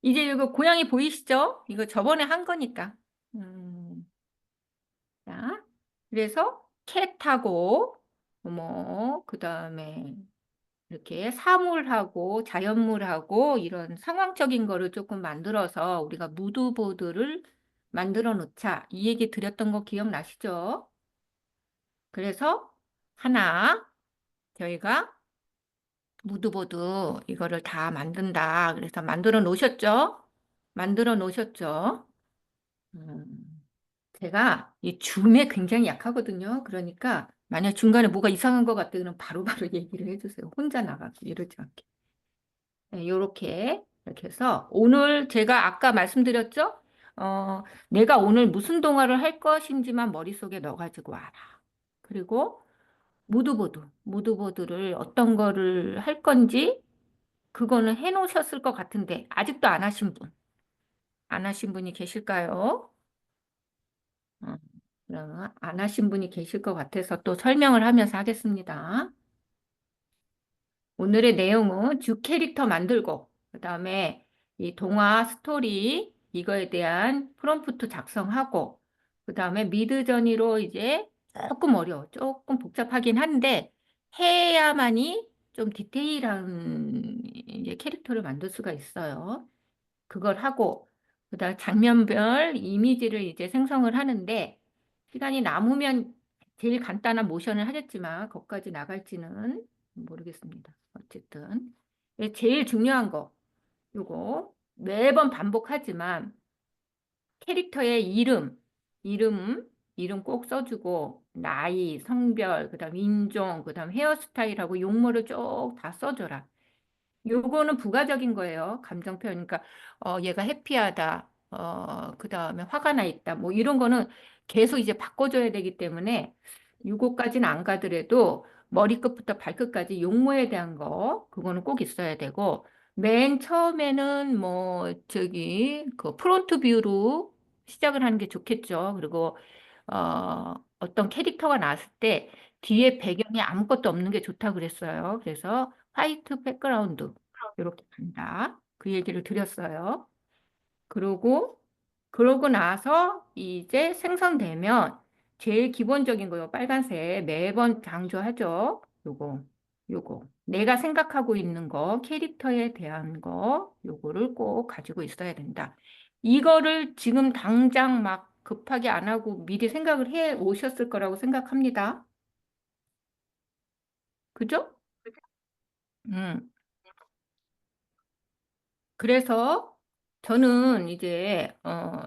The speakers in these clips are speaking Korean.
이제 이거 고양이 보이시죠? 이거 저번에 한 거니까. 음, 자, 그래서 캣하고, 그 다음에 이렇게 사물하고 자연물하고 이런 상황적인 거를 조금 만들어서 우리가 무드보드를 만들어 놓자. 이 얘기 드렸던 거 기억나시죠? 그래서 하나, 저희가 무드보드 이거를 다 만든다. 그래서 만들어 놓으셨죠? 만들어 놓으셨죠? 음, 제가 이 줌에 굉장히 약하거든요. 그러니까 만약 중간에 뭐가 이상한 것 같다 그러면 바로바로 얘기를 해주세요. 혼자 나가고 이러지 않게. 네, 요렇게 이렇게 해서 오늘 제가 아까 말씀드렸죠? 내가 오늘 무슨 동화를 할 것인지만 머릿속에 넣어가지고 와라. 그리고 무드보드를 어떤 거를 할 건지 그거는 해놓으셨을 것 같은데 아직도 안 하신 분, 안 하신 분이 계실까요? 어, 그러면 안 하신 분이 계실 것 같아서 또 설명을 하면서 하겠습니다. 오늘의 내용은 주 캐릭터 만들고, 그 다음에 이 동화 스토리, 이거에 대한 프롬프트 작성하고, 그 다음에 미드저니로 이제 조금 어려워. 조금 복잡하긴 한데, 해야만이 좀 디테일한 이제 캐릭터를 만들 수가 있어요. 그걸 하고, 그다음 장면별 이미지를 이제 생성을 하는데, 시간이 남으면 제일 간단한 모션을 하겠지만, 거기까지 나갈지는 모르겠습니다. 어쨌든. 제일 중요한 거, 요거 매번 반복하지만, 캐릭터의 이름, 이름 꼭 써주고, 나이, 성별, 그다음 인종, 그다음 헤어스타일하고 용모를 쭉 다 써줘라. 요거는 부가적인 거예요. 감정 표현. 그러니까 얘가 해피하다. 그다음에 화가 나 있다. 뭐 이런 거는 계속 이제 바꿔줘야 되기 때문에 요거까지는 안 가더라도 머리끝부터 발끝까지 용모에 대한 거 그거는 꼭 있어야 되고 맨 처음에는 뭐 저기 그 프론트 뷰로 시작을 하는 게 좋겠죠. 그리고 어떤 캐릭터가 나왔을 때 뒤에 배경이 아무것도 없는 게 좋다 그랬어요. 그래서 화이트 백그라운드 이렇게 간다. 그 얘기를 드렸어요. 그러고 나서 이제 생성되면 제일 기본적인 거요. 빨간색 매번 강조하죠. 요거. 내가 생각하고 있는 거, 캐릭터에 대한 거, 요거를 꼭 가지고 있어야 된다. 이거를 지금 당장 막 급하게 안 하고 미리 생각을 해 오셨을 거라고 생각합니다. 그죠? 음. 그래서 저는 이제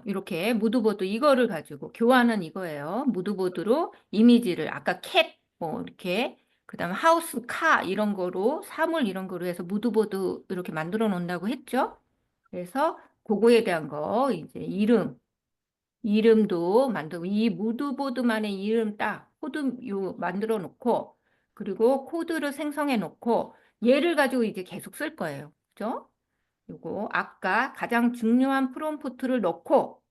이렇게 무드보드 이거를 가지고 교환은 이거예요. 무드보드로 이미지를 아까 캣 뭐 이렇게 그다음에 하우스 카 이런 거로 사물 이런 거로 해서 무드보드 이렇게 만들어 놓는다고 했죠. 그래서 그거에 대한 거 이제 이름도 만들고 이 무드보드만의 이름 딱 코드 요 만들어 놓고 그리고 코드를 생성해 놓고 얘를 가지고 이제 계속 쓸 거예요. 그죠? 요거 아까 가장 중요한 프롬프트를 넣고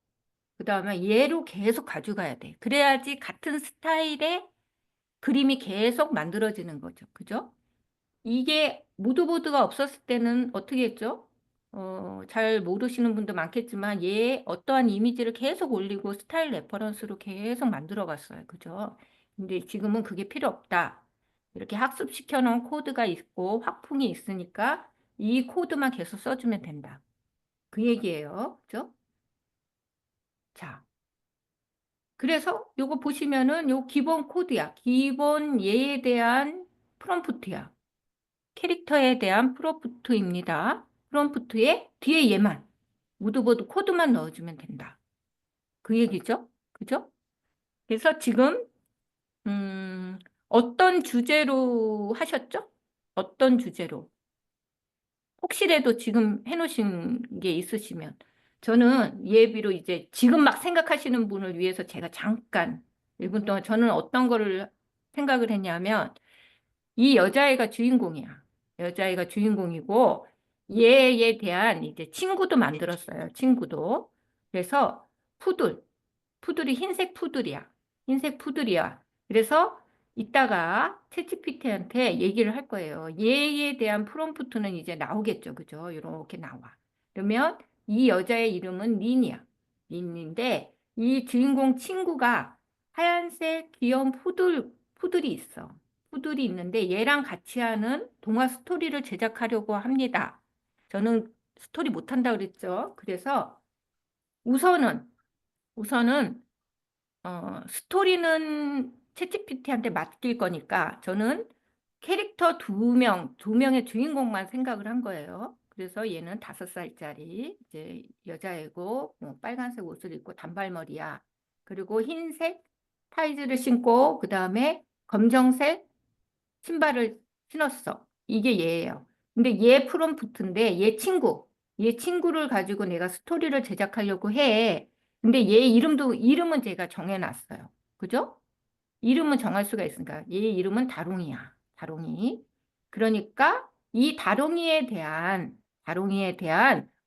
그다음에 얘로 계속 가져가야 돼. 그래야지 같은 스타일의 그림이 계속 만들어지는 거죠. 그죠? 이게 무드보드가 없었을 때는 어떻게 했죠? 잘 모르시는 분도 많겠지만 얘 어떠한 이미지를 계속 올리고 스타일 레퍼런스로 계속 만들어 갔어요. 그죠? 근데 지금은 그게 필요 없다. 이렇게 학습시켜 놓은 코드가 있고 확풍이 있으니까 이 코드만 계속 써주면 된다. 그 얘기예요. 그죠? 자, 그래서 요거 보시면은 요 기본 코드야. 기본 얘에 대한 프롬프트야. 캐릭터에 대한 프롬프트입니다. 프롬프트에 뒤에 얘만 무드보드 코드만 넣어주면 된다. 그 얘기죠. 그죠? 그래서 지금 어떤 주제로 하셨죠? 어떤 주제로? 혹시라도 지금 해놓으신 게 있으시면 저는 예비로 이제 지금 막 생각하시는 분을 위해서 제가 잠깐 1분 동안 저는 어떤 거를 생각을 했냐면 이 여자애가 주인공이야. 여자애가 주인공이고 얘에 대한 이제 친구도 만들었어요. 친구도. 그래서 푸들, 푸들이 흰색 푸들이야. 흰색 푸들이야. 그래서 이따가 챗GPT한테 얘기를 할 거예요. 얘에 대한 프롬프트는 이제 나오겠죠. 그죠? 이렇게 나와. 그러면 이 여자의 이름은 린이야. 린인데 이 주인공 친구가 하얀색 귀여운 푸들이 있어. 푸들이 있는데 얘랑 같이 하는 동화 스토리를 제작하려고 합니다. 저는 스토리 못한다 그랬죠. 그래서 우선은 우선은 스토리는 챗GPT한테 맡길 거니까 저는 캐릭터 두 명의 주인공만 생각을 한 거예요. 그래서 얘는 5살짜리 이제 여자애고 뭐 빨간색 옷을 입고 단발머리야. 그리고 흰색 타이즈를 신고 그다음에 검정색 신발을 신었어. 이게 얘예요. 근데 얘 프롬프트인데 얘 친구를 가지고 내가 스토리를 제작하려고 해. 근데 얘 이름은 제가 정해놨어요. 그죠? 이름은 정할 수가 있으니까 얘 이름은 다롱이야. 다롱이. 그러니까 이 다롱이에 대한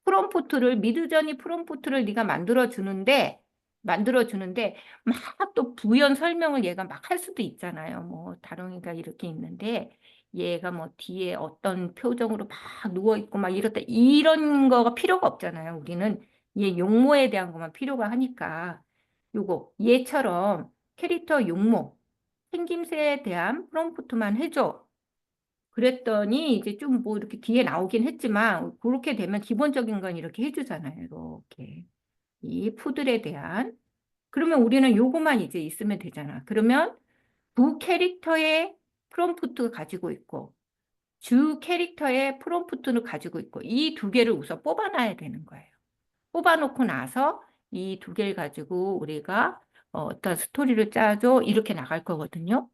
프롬프트를 미드저니 프롬프트를 네가 만들어 주는데 막 또 부연 설명을 얘가 막 할 수도 있잖아요. 뭐 다롱이가 이렇게 있는데 얘가 뭐 뒤에 어떤 표정으로 막 누워 있고 막 이렇다 이런 거가 필요가 없잖아요. 우리는 얘 용모에 대한 것만 필요가 하니까 요거 얘처럼 캐릭터 용모 생김새에 대한 프롬프트만 해줘. 그랬더니 이제 좀 뭐 이렇게 뒤에 나오긴 했지만 그렇게 되면 기본적인 건 이렇게 해주잖아요. 이렇게 이 푸들에 대한 그러면 우리는 요거만 이제 있으면 되잖아. 그러면 부 캐릭터의 프롬프트 가지고 있고 주 캐릭터의 프롬프트를 가지고 있고 이 두 개를 우선 뽑아놔야 되는 거예요. 뽑아놓고 나서 이 두 개를 가지고 우리가 어떤 스토리를 짜줘 이렇게 나갈 거거든요.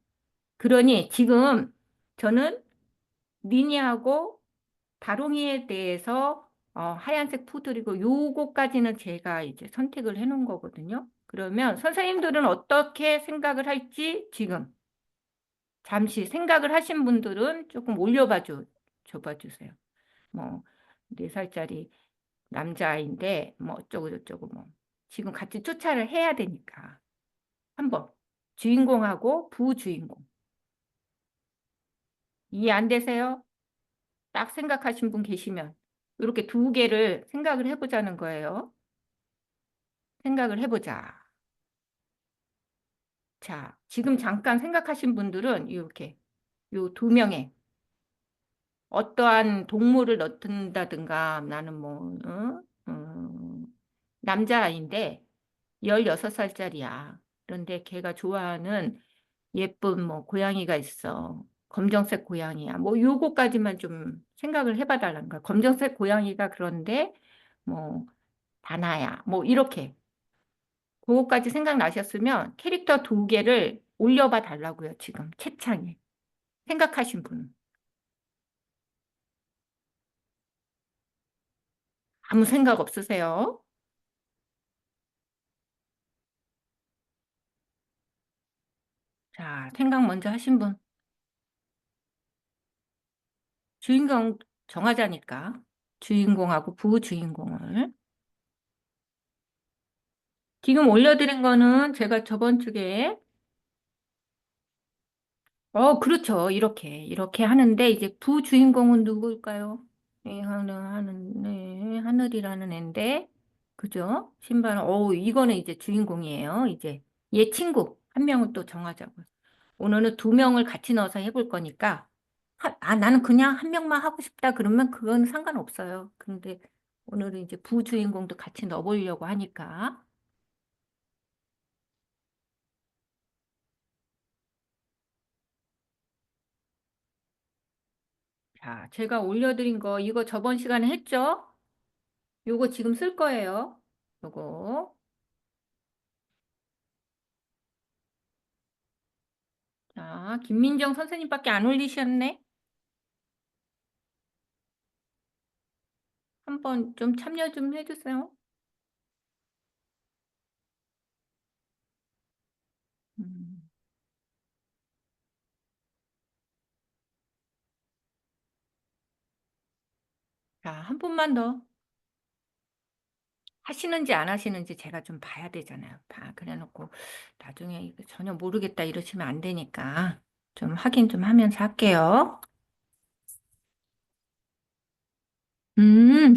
그러니 지금 저는 니니하고 다롱이에 대해서 하얀색 푸들이고 요거까지는 제가 이제 선택을 해 놓은 거거든요. 그러면 선생님들은 어떻게 생각을 할지 지금 잠시 생각을 하신 분들은 조금 줘봐 주세요. 뭐 4살짜리 남자아이인데 뭐 어쩌고 저쩌고 뭐 지금 같이 쫓아를 해야 되니까 한번 주인공하고 부주인공 이해 안 되세요? 딱 생각하신 분 계시면 이렇게 두 개를 생각을 해보자는 거예요. 생각을 해보자. 자, 지금 잠깐 생각하신 분들은 이렇게 요 두 명의 어떠한 동물을 넣는다든가 나는 뭐 남자아이인데 16살짜리야. 그런데 걔가 좋아하는 예쁜 뭐 고양이가 있어. 검정색 고양이야. 뭐 요거까지만 좀 생각을 해봐 달라는 거야. 검정색 고양이가 그런데 뭐 다나야. 뭐 이렇게. 그거까지 생각나셨으면 캐릭터 두 개를 올려봐 달라고요. 지금 채창에. 생각하신 분. 아무 생각 없으세요? 자, 생각 먼저 하신 분. 주인공 정하자니까. 주인공하고 부주인공을. 지금 올려드린 거는 제가 저번 주에 그렇죠. 이렇게 하는데, 이제 부주인공은 누구일까요? 네, 하늘이라는 앤데, 그죠? 신발은, 이거는 이제 주인공이에요. 이제 얘 친구, 한 명을 또 정하자고요. 오늘은 두 명을 같이 넣어서 해볼 거니까, 나는 그냥 한 명만 하고 싶다. 그러면 그건 상관없어요. 근데 오늘은 이제 부주인공도 같이 넣어보려고 하니까. 자, 제가 올려드린 거, 이거 저번 시간에 했죠? 요거 지금 쓸 거예요. 요거. 자, 김민정 선생님밖에 안 올리셨네. 한번 좀 참여 좀 해주세요. 음. 자, 한 분만 더 하시는지 안 하시는지 제가 좀 봐야 되잖아요. 그래 놓고 나중에 이거 전혀 모르겠다 이러시면 안 되니까 좀 확인 좀 하면서 할게요.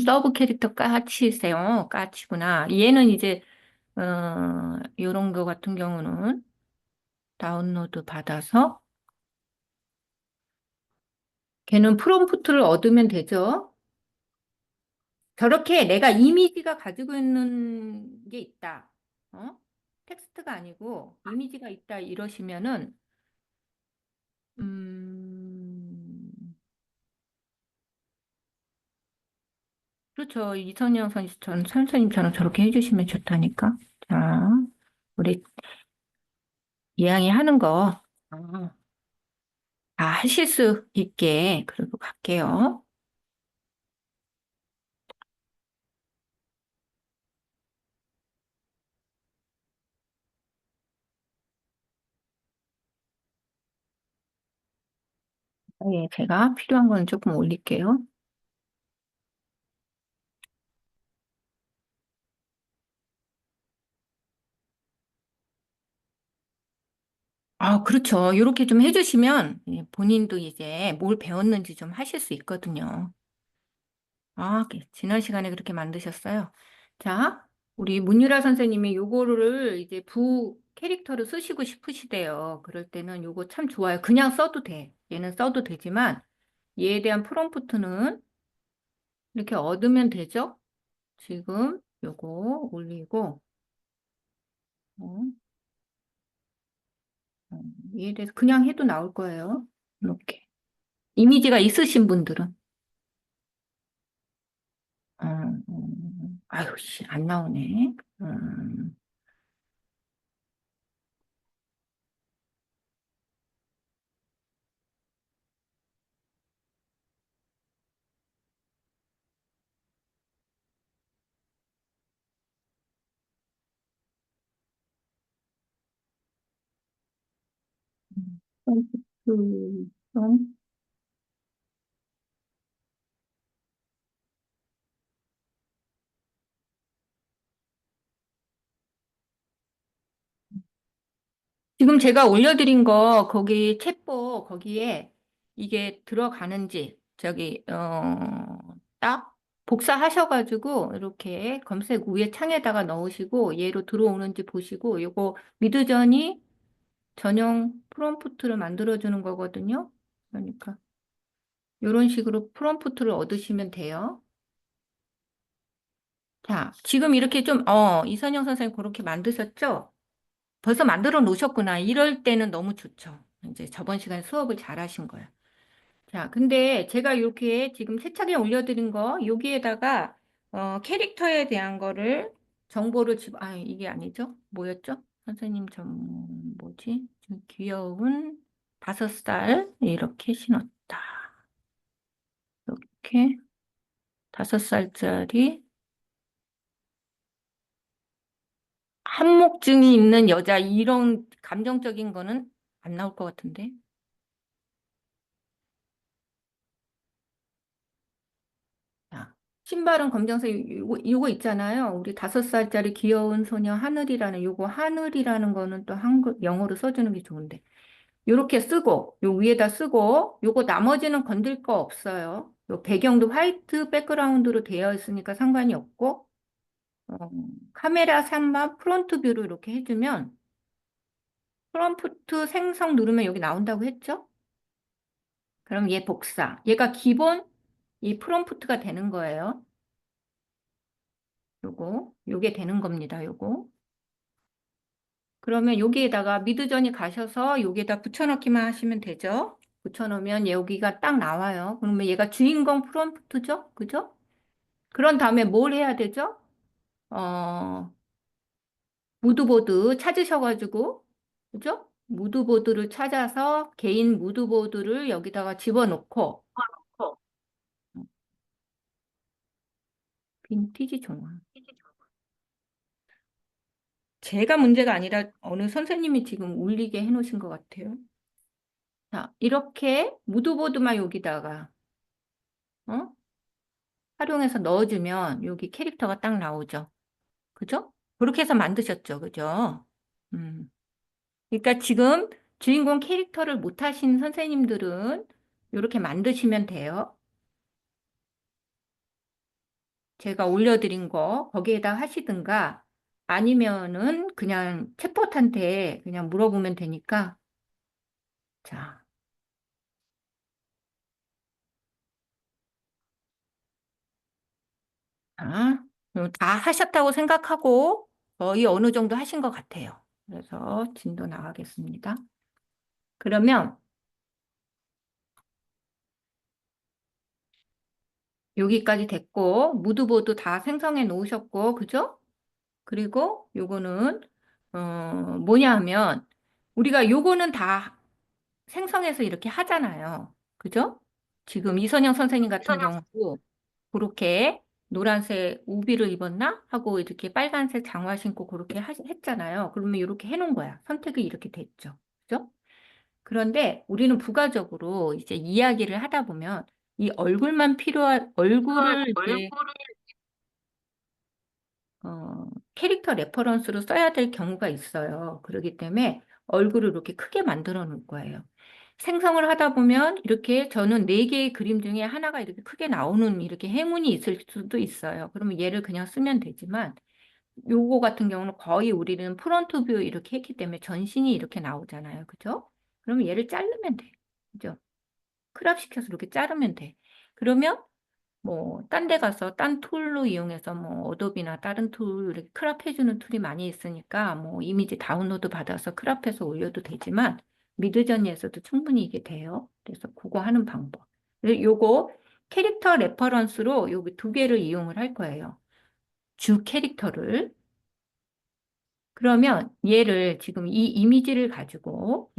서브 캐릭터 까치세요. 까치구나. 얘는 이제, 요런 거 같은 경우는 다운로드 받아서 걔는 프롬프트를 얻으면 되죠. 저렇게 내가 이미지가 가지고 있는 게 있다. 어? 텍스트가 아니고 이미지가 있다 이러시면은, 음, 그렇죠. 이선영 선생님처럼 저렇게 해주시면 좋다니까. 자, 우리 이왕이 하는 거, 다 하실 수 있게, 그리고 갈게요. 예, 제가 필요한 거는 조금 올릴게요. 아, 그렇죠. 이렇게 좀 해주시면 예, 본인도 이제 뭘 배웠는지 좀 하실 수 있거든요. 아, 지난 시간에 그렇게 만드셨어요. 자, 우리 문유라 선생님이 요거를 이제 부 캐릭터를 쓰시고 싶으시대요. 그럴 때는 요거 참 좋아요. 그냥 써도 돼. 얘는 써도 되지만 얘에 대한 프롬프트는 이렇게 얻으면 되죠? 지금 요거 올리고 어, 얘에 대해서 그냥 해도 나올 거예요. 이렇게. 이미지가 있으신 분들은. 아유, 씨, 안 나오네. 그, 지금 제가 올려드린 거, 거기 챗보, 거기에 이게 들어가는지, 딱 복사하셔가지고, 이렇게 검색 위에 창에다가 넣으시고, 얘로 들어오는지 보시고, 요거 미드저니 전용 프롬프트를 만들어주는 거거든요. 그러니까, 이런 식으로 프롬프트를 얻으시면 돼요. 자, 지금 이렇게 좀, 이선영 선생님 그렇게 만드셨죠? 벌써 만들어 놓으셨구나. 이럴 때는 너무 좋죠. 이제 저번 시간에 수업을 잘 하신 거예요. 자, 근데 제가 이렇게 지금 세차게 올려드린 거, 여기에다가, 캐릭터에 대한 거를, 정보를 이게 아니죠? 뭐였죠? 선생님 뭐지? 좀 귀여운 5살, 이렇게 신었다. 이렇게, 5살짜리, 한목증이 있는 여자, 이런 감정적인 거는 안 나올 것 같은데. 자, 신발은 검정색 요거 있잖아요. 우리 5살짜리 귀여운 소녀 하늘이라는 요거 하늘이라는 거는 또 한글 영어로 써주는 게 좋은데 요렇게 쓰고 요 위에다 쓰고 요거 나머지는 건들 거 없어요. 요 배경도 화이트 백그라운드로 되어 있으니까 상관이 없고 어, 카메라 3번 프론트 뷰로 이렇게 해주면 프롬프트 생성 누르면 여기 나온다고 했죠? 그럼 얘 복사. 얘가 기본 이 프롬프트가 되는 거예요. 요게 되는 겁니다. 요거. 그러면 여기에다가 미드전이 가셔서 여기에다 붙여넣기만 하시면 되죠. 붙여놓으면 여기가 딱 나와요. 그러면 얘가 주인공 프롬프트죠? 그죠? 그런 다음에 뭘 해야 되죠? 어, 무드보드 찾으셔가지고, 그죠? 무드보드를 찾아서 개인 무드보드를 여기다가 집어넣고, 빈티지 종아. 제가 문제가 아니라 어느 선생님이 지금 울리게 해놓으신 것 같아요. 자, 이렇게 무드보드만 여기다가, 어? 활용해서 넣어주면 여기 캐릭터가 딱 나오죠. 그죠? 그렇게 해서 만드셨죠. 그죠? 음. 그러니까 지금 주인공 캐릭터를 못 하신 선생님들은 이렇게 만드시면 돼요. 제가 올려드린 거 거기에다 하시든가 아니면은 그냥 챗봇한테 그냥 물어보면 되니까 자, 다 하셨다고 생각하고 거의 어느 정도 하신 것 같아요. 그래서 진도 나가겠습니다. 그러면 여기까지 됐고 무드보드 다 생성해 놓으셨고 그죠? 그리고 요거는 뭐냐 하면 우리가 요거는 다 생성해서 이렇게 하잖아요. 그죠? 지금 이선영 선생님 같은 경우도 그렇게 노란색 우비를 입었나? 하고 이렇게 빨간색 장화 신고 그렇게 했잖아요. 그러면 이렇게 해놓은 거야. 선택이 이렇게 됐죠. 그죠? 그런데 우리는 부가적으로 이제 이야기를 하다 보면 이 얼굴만 필요한, 얼굴을 이제 캐릭터 레퍼런스로 써야 될 경우가 있어요. 그렇기 때문에 얼굴을 이렇게 크게 만들어 놓을 거예요. 생성을 하다 보면 이렇게 저는 네 개의 그림 중에 하나가 이렇게 크게 나오는 이렇게 행운이 있을 수도 있어요. 그러면 얘를 그냥 쓰면 되지만 요거 같은 경우는 거의 우리는 프론트 뷰 이렇게 했기 때문에 전신이 이렇게 나오잖아요. 그죠? 그러면 얘를 자르면 돼. 그죠? 크롭 시켜서 이렇게 자르면 돼. 그러면 뭐, 딴 데 가서 딴 툴로 이용해서 뭐, 어도비나 다른 툴, 이렇게 크롭해주는 툴이 많이 있으니까 뭐, 이미지 다운로드 받아서 크롭해서 올려도 되지만, 미드저니에서도 충분히 이게 돼요. 그래서 그거 하는 방법. 그리고 요거 캐릭터 레퍼런스로 여기 두 개를 이용을 할 거예요. 주 캐릭터를. 그러면 얘를 지금 이 이미지를 가지고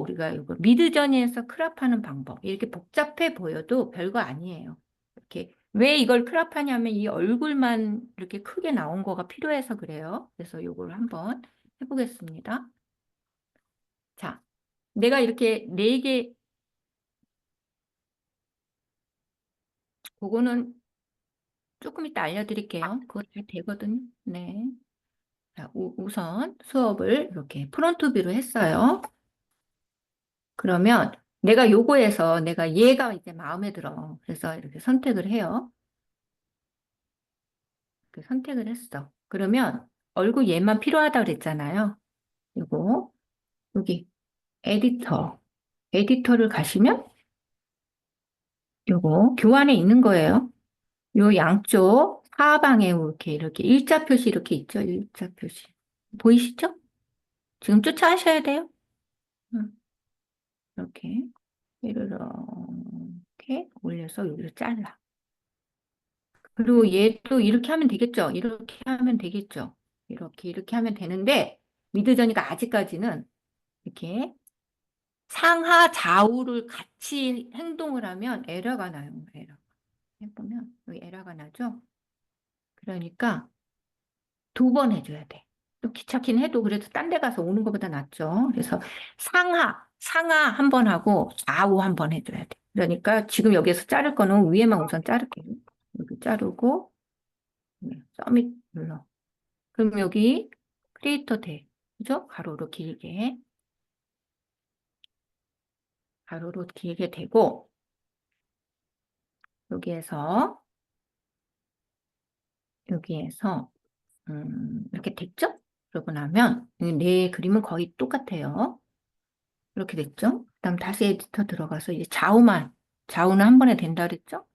우리가 이거 미드저니에서 크롭하는 방법. 이렇게 복잡해 보여도 별거 아니에요. 이렇게 왜 이걸 크롭하냐면 이 얼굴만 이렇게 크게 나온 거가 필요해서 그래요. 그래서 이걸 한번 해보겠습니다. 자, 내가 이렇게 네 개, 그거는 조금 이따 알려드릴게요. 그거 다 되거든요. 네. 자, 우선 수업을 이렇게 프론트 뷰로 했어요. 그러면 내가 요거에서 내가 얘가 이제 마음에 들어. 그래서 이렇게 선택을 해요. 이렇게 선택을 했어. 그러면 얼굴 얘만 필요하다 그랬잖아요. 요거 여기 에디터. 에디터를 가시면 요거 교환에 있는 거예요. 요 양쪽 하방에 이렇게 일자 표시 이렇게 있죠. 일자 표시. 보이시죠? 지금 쫓아하셔야 돼요. 음, 이렇게 얘를 이렇게 올려서 여기로 잘라. 그리고 얘도 이렇게 하면 되겠죠? 이렇게 하면 되겠죠? 이렇게 하면 되는데, 미드저니가 아직까지는 이렇게 상하 좌우를 같이 행동을 하면 에러가 나요. 에러. 해보면 여기 에러가 나죠? 그러니까 두 번 해줘야 돼. 또 귀찮긴 해도 그래도 딴 데 가서 오는 것보다 낫죠. 그래서 상하 한 번 하고 좌우 한 번 해줘야 돼. 그러니까 지금 여기에서 자를 거는 위에만 우선 자를게요. 여기 자르고, 서밋 눌러. 그럼 여기 크리에이터 돼. 그죠? 가로로 길게 되고, 여기에서, 여기에서, 이렇게 됐죠? 그러고 나면, 내 그림은 거의 똑같아요. 이렇게 됐죠? 그다음 다시 에디터 들어가서 이제 좌우는 한 번에 된다 그랬죠?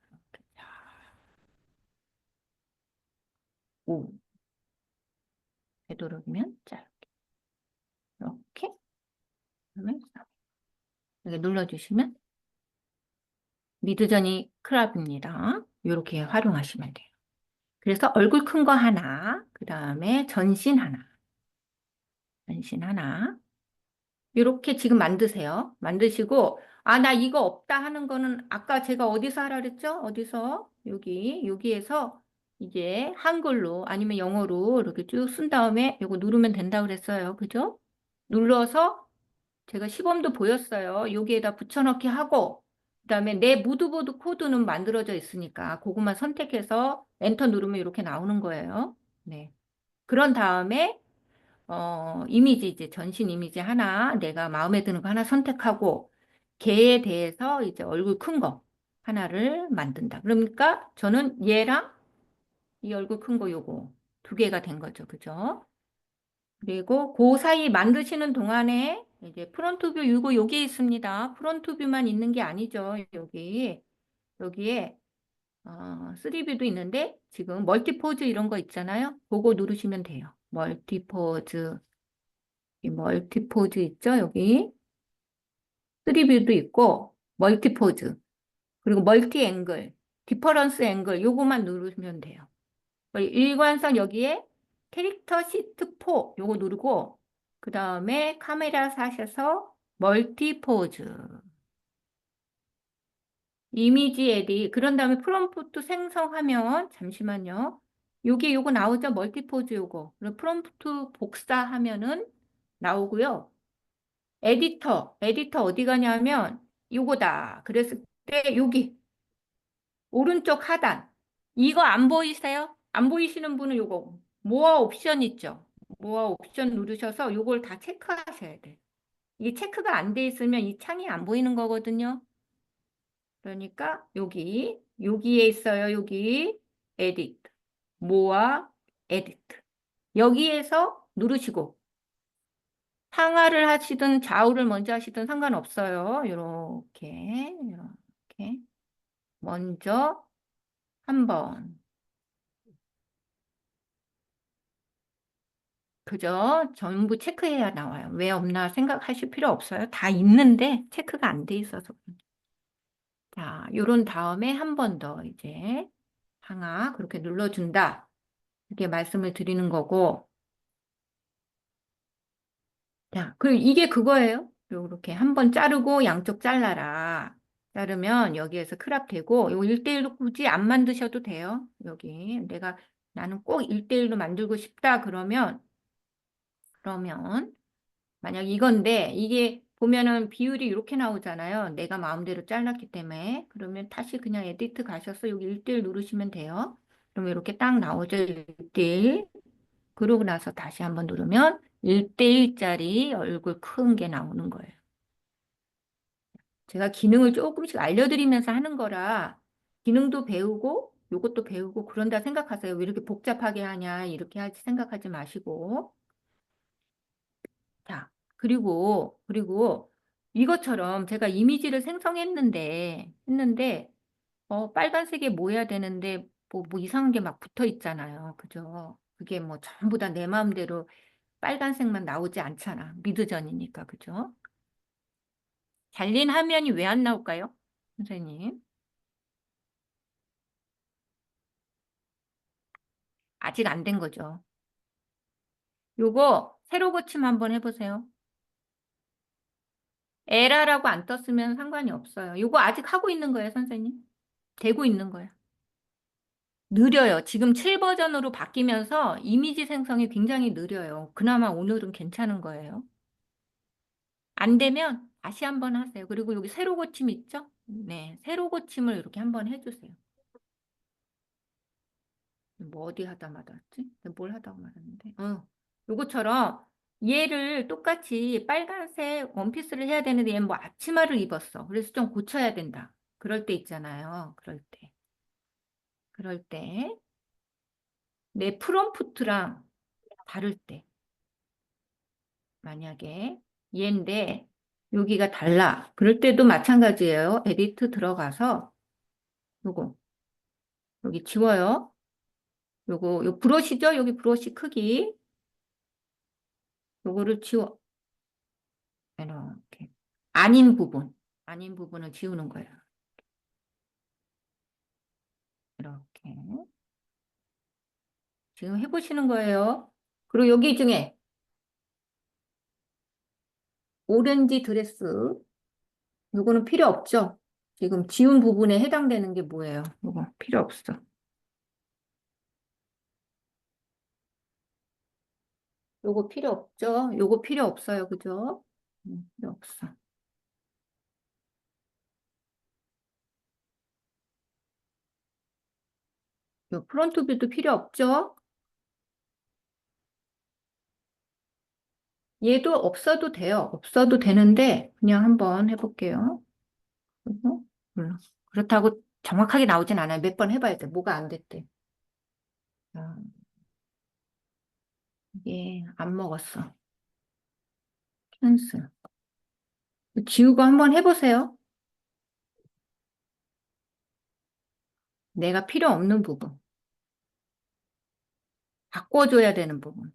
오, 되도록이면 짧게. 이렇게. 그러면 이렇게 눌러주시면, 미드저니 크랍입니다. 이렇게 활용하시면 돼요. 그래서 얼굴 큰 거 하나, 그 다음에 전신 하나. 이렇게 지금 만드세요. 만드시고, 아, 나 이거 없다 하는 거는 아까 제가 어디서 하라 그랬죠? 어디서? 여기에서 이제 한글로 아니면 영어로 이렇게 쭉 쓴 다음에 이거 누르면 된다 그랬어요. 그죠? 눌러서 제가 시범도 보였어요. 여기에다 붙여넣기 하고, 그다음에 내 무드보드 코드는 만들어져 있으니까 그것만 선택해서 엔터 누르면 이렇게 나오는 거예요. 네. 그런 다음에 이미지 이제 전신 이미지 하나 내가 마음에 드는 거 하나 선택하고 걔에 대해서 이제 얼굴 큰 거 하나를 만든다. 그러니까 저는 얘랑 이 얼굴 큰 거 요거 두 개가 된 거죠. 그죠? 그리고 그 사이 만드시는 동안에 이제 프론트 뷰 이거 여기에 있습니다. 프론트 뷰만 있는 게 아니죠. 여기에 3뷰도 있는데 지금 멀티포즈 이런 거 있잖아요. 그거 누르시면 돼요. 멀티포즈. 이 멀티포즈 있죠? 여기 3뷰도 있고 멀티포즈. 그리고 멀티 앵글, 디퍼런스 앵글 요거만 누르시면 돼요. 일관성 여기에 캐릭터 시트 4 요거 누르고 그 다음에 카메라 사셔서 멀티 포즈 이미지 에디 그런 다음에 프롬프트 생성하면 잠시만요. 요거 나오죠? 멀티 포즈 요거. 그리고 프롬프트 복사하면은 나오고요. 에디터 어디 가냐면 요거다. 그랬을 때 여기 오른쪽 하단. 이거 안 보이세요? 안 보이시는 분은 요거 모어 옵션 있죠? 모어 옵션 누르셔서 요걸 다 체크하셔야 돼요. 이게 체크가 안 돼 있으면 이 창이 안 보이는 거거든요. 그러니까 여기에 있어요. 여기 에디트. 모어 에디트. 여기에서 누르시고 상하를 하시든 좌우를 먼저 하시든 상관없어요. 이렇게 먼저 한번 그죠? 전부 체크해야 나와요. 왜 없나 생각하실 필요 없어요. 다 있는데 체크가 안 돼 있어서. 자, 요런 다음에 한 번 더 이제 항아 그렇게 눌러준다. 이렇게 말씀을 드리는 거고. 자, 그리고 이게 그거예요. 요렇게 한 번 자르고 양쪽 잘라라. 자르면 여기에서 크랍 되고 요 1대1로 굳이 안 만드셔도 돼요. 여기 나는 꼭 1대1로 만들고 싶다 그러면 만약 이건데 이게 보면은 비율이 이렇게 나오잖아요. 내가 마음대로 잘랐기 때문에. 그러면 다시 그냥 에디트 가셔서 여기 1대1 누르시면 돼요. 그러면 이렇게 딱 나오죠. 1대1. 그러고 나서 다시 한번 누르면 1대1짜리 얼굴 큰 게 나오는 거예요. 제가 기능을 조금씩 알려드리면서 하는 거라 기능도 배우고 요것도 배우고 그런다 생각하세요. 왜 이렇게 복잡하게 하냐 이렇게 생각하지 마시고. 자, 그리고 이것처럼 제가 이미지를 했는데, 빨간색에 뭐 해야 되는데, 뭐 이상한 게 막 붙어 있잖아요. 그죠? 그게 뭐 전부 다 내 마음대로 빨간색만 나오지 않잖아. 미드전이니까. 그죠? 잘린 화면이 왜 안 나올까요? 선생님. 아직 안 된 거죠. 요거 새로 고침 한번 해보세요. 에라라고 안 떴으면 상관이 없어요. 요거 아직 하고 있는 거예요, 선생님. 되고 있는 거예요. 느려요. 지금 7 버전으로 바뀌면서 이미지 생성이 굉장히 느려요. 그나마 오늘은 괜찮은 거예요. 안 되면 다시 한번 하세요. 그리고 여기 세로 고침 있죠? 네, 세로 고침을 이렇게 한번 해주세요. 뭐 어디 하다 말았지? 뭘 하다가 말았는데? 요거처럼 얘를 똑같이 빨간색 원피스를 해야 되는데 얘는 뭐 앞치마를 입었어. 그래서 좀 고쳐야 된다. 그럴 때 있잖아요. 그럴 때 내 프롬프트랑 다를 때. 만약에 얘인데 여기가 달라. 그럴 때도 마찬가지예요. 에디트 들어가서 요거 여기 지워요. 요 브러쉬죠? 여기 브러쉬 크기 요거를 지워 이렇게 아닌 부분을 지우는 거예요. 이렇게 지금 해보시는 거예요. 그리고 여기 중에 오렌지 드레스 요거는 필요 없죠? 지금 지운 부분에 해당되는 게 뭐예요? 요거 필요 없어. 요거 필요 없죠? 요거 필요 없어요. 그죠? 필요 없어. 요 프론트 뷰도 필요 없죠? 얘도 없어도 돼요. 없어도 되는데 그냥 한번 해볼게요. 그래서 그렇다고 정확하게 나오진 않아요. 몇 번 해봐야 돼. 뭐가 안 됐대. 아, 이게 안 먹었어. 캔슬. 지우고 한번 해보세요. 내가 필요 없는 부분. 바꿔줘야 되는 부분.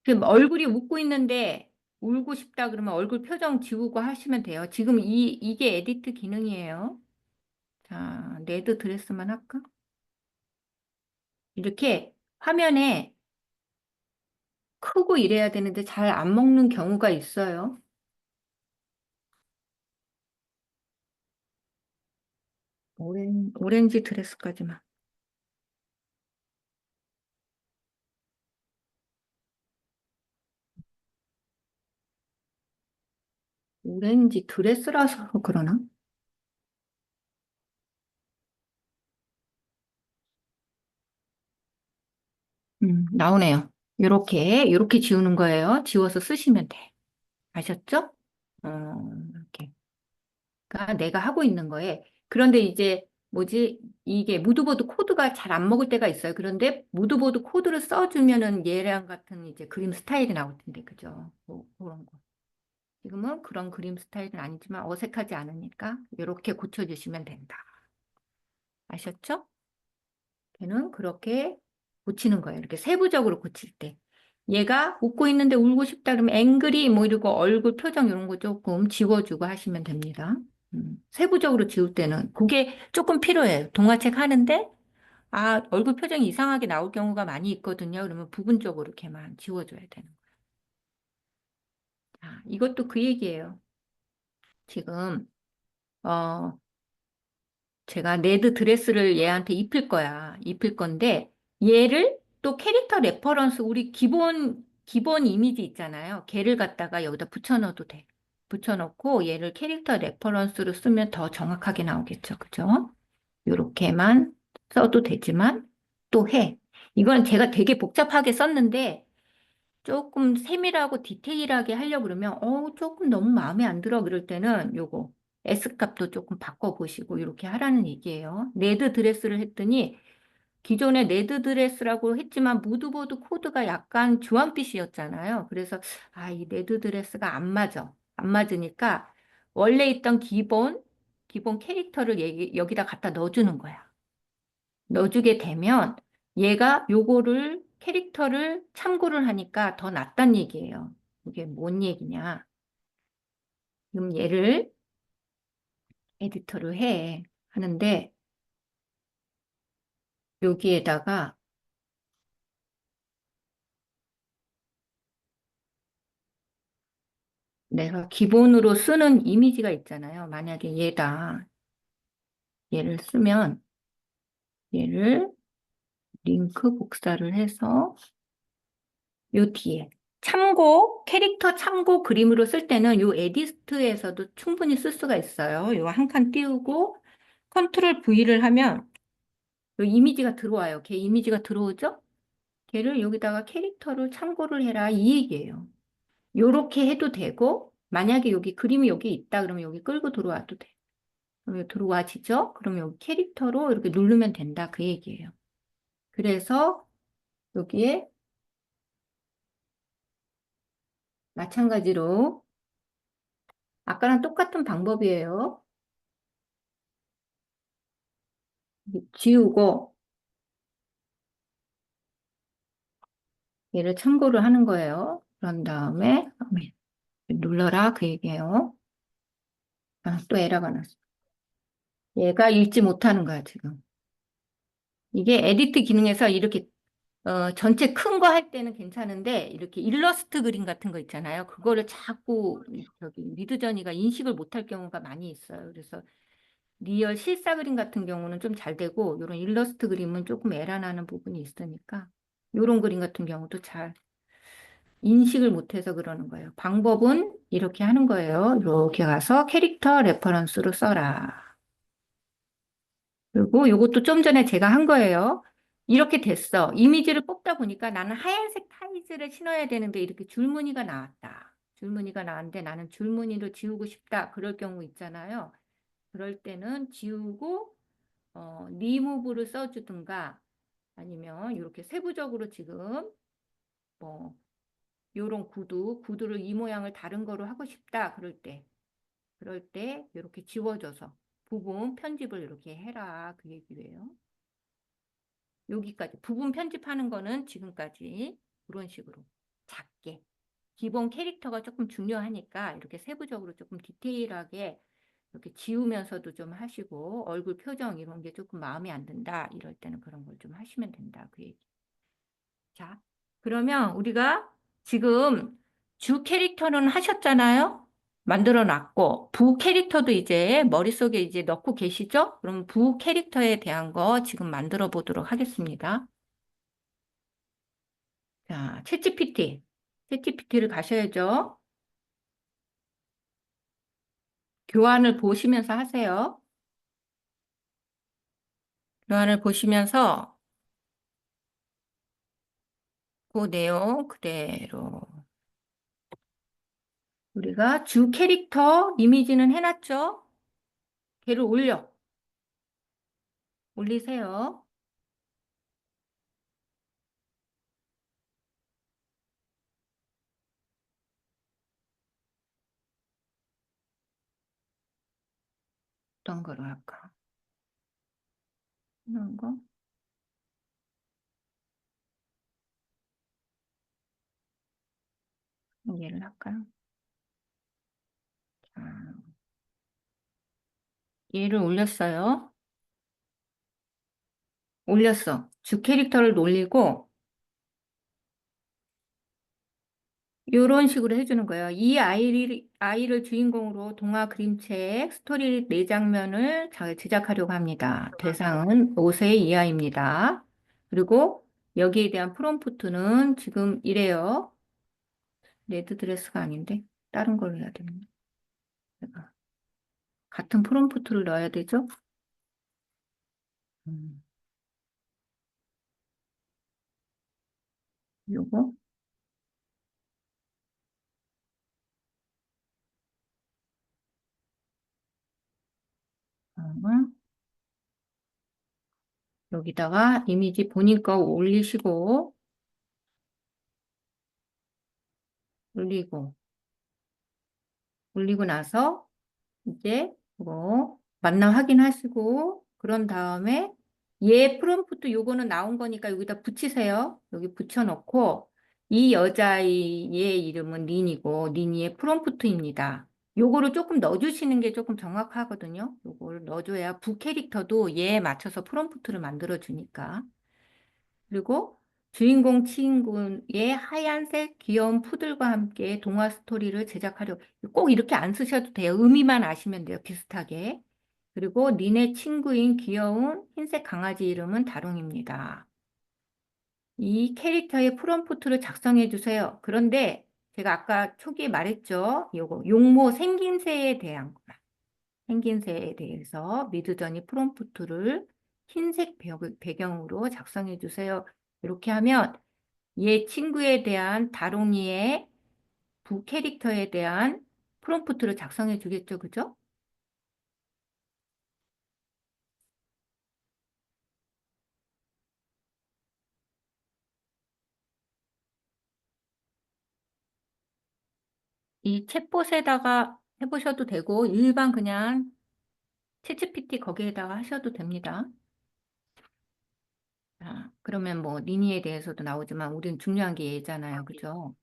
지금 얼굴이 웃고 있는데 울고 싶다 그러면 얼굴 표정 지우고 하시면 돼요. 지금 이게 에디트 기능이에요. 자, 레드 드레스만 할까? 이렇게 화면에 크고 이래야 되는데 잘 안 먹는 경우가 있어요. 오렌지 드레스까지만. 오렌지 드레스라서 그러나? 나오네요. 요렇게 지우는 거예요. 지워서 쓰시면 돼. 아셨죠? 이렇게. 가 내가 하고 있는 거에. 그런데 이제 뭐지? 이게 무드보드 코드가 잘 안 먹을 때가 있어요. 그런데 무드보드 코드를 써주면은 얘랑 같은 이제 그림 스타일이 나올 텐데, 그죠? 뭐, 그런 거. 지금은 그런 그림 스타일은 아니지만 어색하지 않으니까 이렇게 고쳐주시면 된다. 아셨죠? 걔는 그렇게 고치는 거예요. 이렇게 세부적으로 고칠 때. 얘가 웃고 있는데 울고 싶다 그러면 앵그리 뭐 이러고 얼굴 표정 이런 거 조금 지워주고 하시면 됩니다. 세부적으로 지울 때는 그게 조금 필요해요. 동화책 하는데 아 얼굴 표정이 이상하게 나올 경우가 많이 있거든요. 그러면 부분적으로 이렇게만 지워줘야 되는 거예요. 자, 이것도 그 얘기예요. 지금 어 제가 레드 드레스를 얘한테 입힐 거야. 입힐 건데 얘를 또 캐릭터 레퍼런스 우리 기본 이미지 있잖아요. 걔를 갖다가 여기다 붙여넣어도 돼. 붙여넣고 얘를 캐릭터 레퍼런스로 쓰면 더 정확하게 나오겠죠. 그죠? 요렇게만 써도 되지만 또 해. 이건 제가 되게 복잡하게 썼는데 조금 세밀하고 디테일하게 하려고 그러면 조금 너무 마음에 안 들어 그럴 때는 요거 S값도 조금 바꿔보시고 이렇게 하라는 얘기예요. 레드 드레스를 했더니 기존에 레드 드레스라고 했지만 무드보드 코드가 약간 주황빛이었잖아요. 그래서 아, 이 레드 드레스가 안 맞아. 안 맞으니까 원래 있던 기본 캐릭터를 여기다 갖다 넣어주는 거야. 넣어주게 되면 얘가 요거를 캐릭터를 참고를 하니까 더 낫단 얘기예요. 이게 뭔 얘기냐? 그럼 얘를 에디터를 해 하는데 여기에다가 내가 기본으로 쓰는 이미지가 있잖아요. 만약에 얘를 쓰면 얘를 링크 복사를 해서 요 뒤에 캐릭터 참고 그림으로 쓸 때는 요 에디트에서도 충분히 쓸 수가 있어요. 요 한 칸 띄우고 컨트롤 V를 하면 요 이미지가 들어와요. 걔 이미지가 들어오죠? 걔를 여기다가 캐릭터를 참고를 해라 이 얘기예요. 요렇게 해도 되고 만약에 여기 그림이 여기 있다 그러면 여기 끌고 들어와도 돼. 그럼 여기 들어와지죠? 그러면 여기 캐릭터로 이렇게 누르면 된다 그 얘기예요. 그래서 여기에 마찬가지로 아까랑 똑같은 방법이에요. 지우고 얘를 참고를 하는 거예요. 그런 다음에 눌러라 그 얘기예요. 아, 또 에러가 났어. 얘가 읽지 못하는 거야 지금. 이게 에디트 기능에서 이렇게 전체 큰 거 할 때는 괜찮은데 이렇게 일러스트 그림 같은 거 있잖아요. 그거를 자꾸 저기 미드저니가 인식을 못할 경우가 많이 있어요. 그래서 리얼 실사 그림 같은 경우는 좀 잘 되고 이런 일러스트 그림은 조금 에러 나는 부분이 있으니까 이런 그림 같은 경우도 잘 인식을 못해서 그러는 거예요. 방법은 이렇게 하는 거예요. 이렇게 가서 캐릭터 레퍼런스로 써라. 그리고 이것도 좀 전에 제가 한 거예요. 이렇게 됐어. 이미지를 뽑다 보니까 나는 하얀색 타이즈를 신어야 되는데 이렇게 줄무늬가 나왔다. 줄무늬가 나왔는데 나는 줄무늬를 지우고 싶다. 그럴 경우 있잖아요. 그럴 때는 지우고 리무브를 써주든가 아니면 이렇게 세부적으로 지금 뭐 요런 구두를 이 모양을 다른 거로 하고 싶다 그럴 때 이렇게 지워줘서 부분 편집을 이렇게 해라 그 얘기예요. 여기까지 부분 편집하는 거는 지금까지 그런 식으로 작게 기본 캐릭터가 조금 중요하니까 이렇게 세부적으로 조금 디테일하게 이렇게 지우면서도 좀 하시고 얼굴 표정 이런 게 조금 마음에 안 든다 이럴 때는 그런 걸 좀 하시면 된다 그 얘기. 자, 그러면 우리가 지금 주 캐릭터는 하셨잖아요. 만들어 놨고 부 캐릭터도 이제 머릿속에 이제 넣고 계시죠? 그럼 부 캐릭터에 대한 거 지금 만들어 보도록 하겠습니다. 자, 챗GPT를 가셔야죠. 교환을 보시면서 하세요. 교환을 보시면서 그 내용 그대로 우리가 주 캐릭터 이미지는 해놨죠? 걔를 올리세요. 어떤 거로 할까? 이런 거? 얘를 할까요? 자, 얘를 올렸어요. 올렸어. 주 캐릭터를 올리고 이런 식으로 해주는 거예요. 이 아이를 주인공으로 동화 그림책 스토리 4장면을 제작하려고 합니다. 대상은 5세 이하입니다. 그리고 여기에 대한 프롬프트는 지금 이래요. 레드 드레스가 아닌데 다른 걸로 해야 됩니다. 제가 같은 프롬프트를 넣어야 되죠? 음, 요거 어, 여기다가 이미지 본인 거 올리고 올리고 나서 이제 뭐 만남 확인하시고 그런 다음에 얘 프롬프트 요거는 나온 거니까 여기다 붙이세요. 여기 붙여놓고 이 여자의 이름은 린이고 린이의 프롬프트입니다. 요거를 조금 넣어주시는 게 조금 정확하거든요. 요거를 넣어줘야 부캐릭터도 얘에 맞춰서 프롬프트를 만들어주니까. 그리고 주인공 친구의 하얀색 귀여운 푸들과 함께 동화 스토리를 제작하려 꼭 이렇게 안 쓰셔도 돼요. 의미만 아시면 돼요. 비슷하게. 그리고 니네 친구인 귀여운 흰색 강아지 이름은 다롱입니다. 이 캐릭터의 프롬프트를 작성해 주세요. 그런데 제가 아까 초기에 말했죠. 요거 용모 생김새에 대한 거. 생김새에 대해서 미드저니 프롬프트를 흰색 배경으로 작성해 주세요. 이렇게 하면 얘 친구에 대한 다롱이의 부 캐릭터에 대한 프롬프트를 작성해 주겠죠. 그죠? 이 챗봇에다가 해보셔도 되고 일반 그냥 챗GPT 거기에다가 하셔도 됩니다. 자, 그러면 뭐 니니에 대해서도 나오지만 우리는 중요한 게 얘잖아요. 그죠?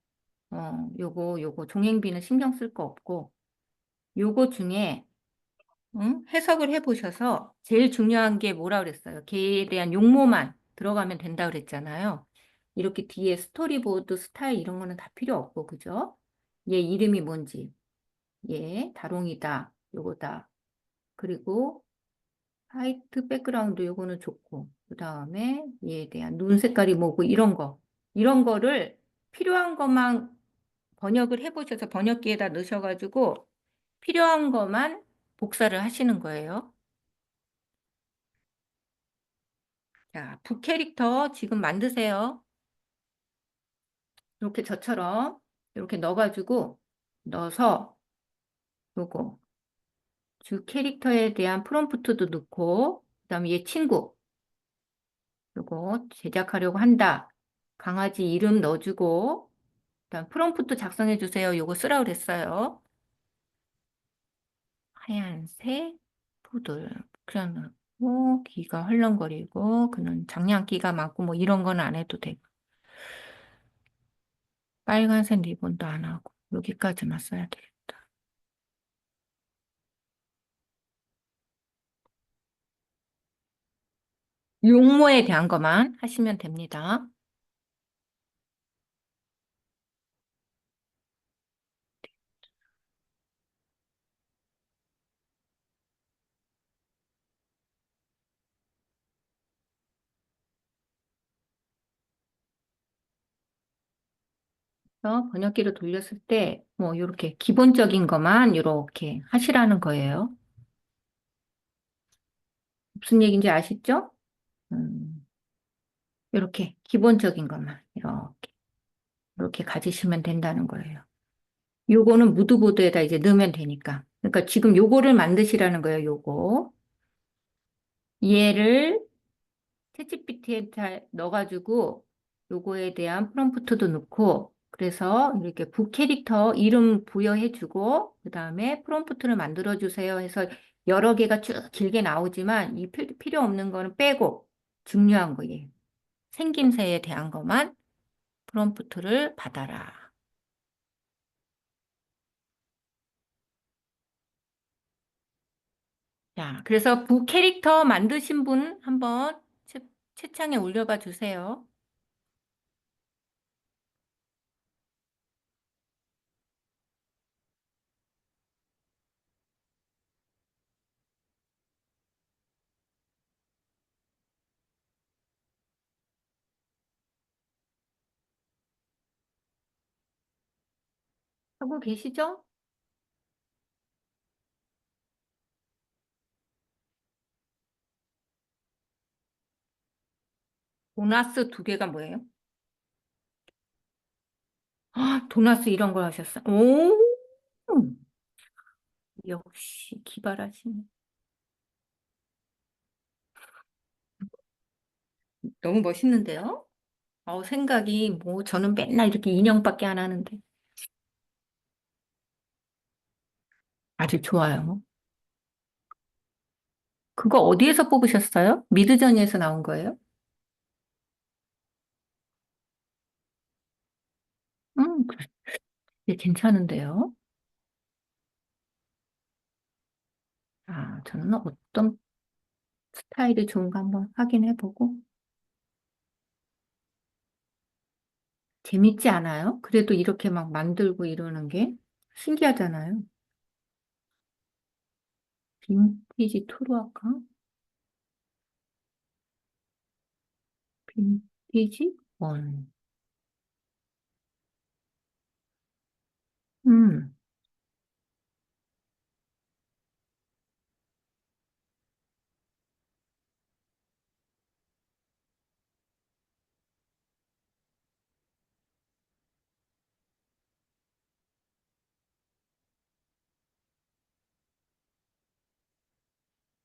요거 종행비는 신경 쓸 거 없고 요거 중에 응? 해석을 해보셔서 제일 중요한 게 뭐라 그랬어요? 걔에 대한 용모만 들어가면 된다 그랬잖아요. 이렇게 뒤에 스토리보드 스타일 이런 거는 다 필요 없고, 그죠? 얘 이름이 뭔지, 얘 다롱이다, 요거다. 그리고 화이트 백그라운드 요거는 좋고, 그 다음에 얘에 대한 눈 색깔이 뭐고 이런 거를 필요한 것만 번역을 해보셔서 번역기에다 넣으셔가지고 필요한 것만 복사를 하시는 거예요. 자, 북캐릭터 지금 만드세요. 이렇게 저처럼 이렇게 넣어가지고 넣어서 요거 주 캐릭터에 대한 프롬프트도 넣고, 그다음에 얘 친구, 요거 제작하려고 한다. 강아지 이름 넣어주고, 그다음 프롬프트 작성해 주세요. 요거 쓰라고 그랬어요. 하얀색 푸들. 그냥 뭐 귀가 헐렁거리고 그는 장난기가 많고 뭐 이런 건 안 해도 되고 빨간색 리본도 안 하고 여기까지만 써야 되겠다. 용모에 대한 것만 하시면 됩니다. 그래서 번역기를 돌렸을 때 뭐 이렇게 기본적인 것만 이렇게 하시라는 거예요. 무슨 얘기인지 아시죠? 음, 이렇게 기본적인 것만 이렇게 가지시면 된다는 거예요. 요거는 무드보드에다 이제 넣으면 되니까. 그러니까 지금 요거를 만드시라는 거예요, 요거. 얘를 챗GPT에 다 넣어가지고 요거에 대한 프롬프트도 넣고 그래서 이렇게 부캐릭터 이름 부여해주고 그 다음에 프롬프트를 만들어주세요 해서 여러 개가 쭉 길게 나오지만 이 필요 없는 거는 빼고 중요한 거예요. 생김새에 대한 것만 프롬프트를 받아라. 자, 그래서 부캐릭터 만드신 분 한번 채창에 올려봐 주세요. 하고 계시죠? 보너스 두 개가 뭐예요? 아, 도나스 이런 걸 하셨어. 오, 역시 기발하시네. 너무 멋있는데요? 생각이 뭐 저는 맨날 이렇게 인형밖에 안 하는데 아주 좋아요. 그거 어디에서 뽑으셨어요? 미드저니에서 나온 거예요? 그래. 괜찮은데요? 아, 저는 어떤 스타일이 좋은가 한번 확인해보고 재밌지 않아요? 그래도 이렇게 막 만들고 이러는 게 신기하잖아요. 빈티지 투로 할까? 빈티지 원. 음.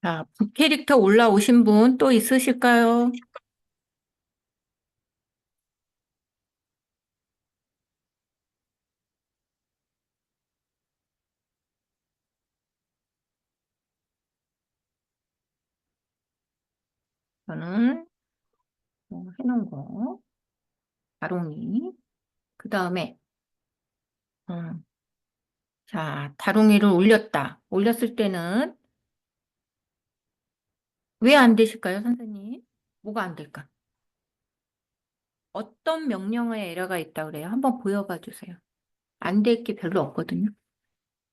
자, 북캐릭터 올라오신 분 또 있으실까요? 저는 해놓은 거, 다롱이. 그 다음에, 자, 다롱이를 올렸다. 올렸을 때는 왜 안 되실까요, 선생님? 뭐가 안 될까? 어떤 명령어에 에러가 있다 그래요? 한번 보여봐 주세요. 안 될 게 별로 없거든요.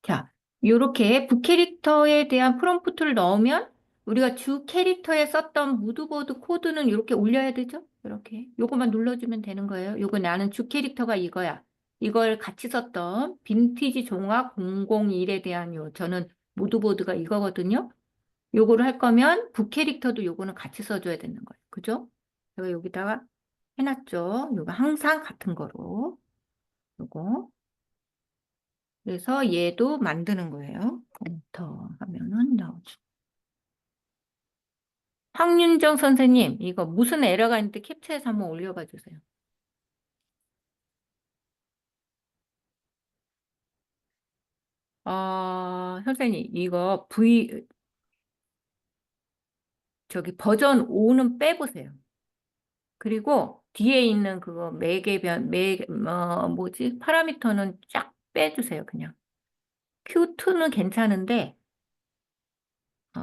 자, 요렇게 부캐릭터에 대한 프롬프트를 넣으면 우리가 주 캐릭터에 썼던 무드보드 코드는 이렇게 올려야 되죠? 이렇게. 요거만 눌러주면 되는 거예요. 요거 나는 주 캐릭터가 이거야. 이걸 같이 썼던 빈티지 종합 001에 대한 저는 무드보드가 이거거든요. 요거를 할 거면 부캐릭터도 요거는 같이 써줘야 되는 거예요. 그죠? 제가 여기다가 해놨죠. 요거 항상 같은 거로. 요거. 그래서 얘도 만드는 거예요. 엔터 하면은 나오죠. 황윤정 선생님, 이거 무슨 에러가 있는데 캡처해서 한번 올려봐 주세요. 선생님, 이거 저기 버전 5는 빼보세요. 그리고 뒤에 있는 그거 뭐지? 파라미터는 쫙 빼주세요, 그냥. Q2는 괜찮은데, 어,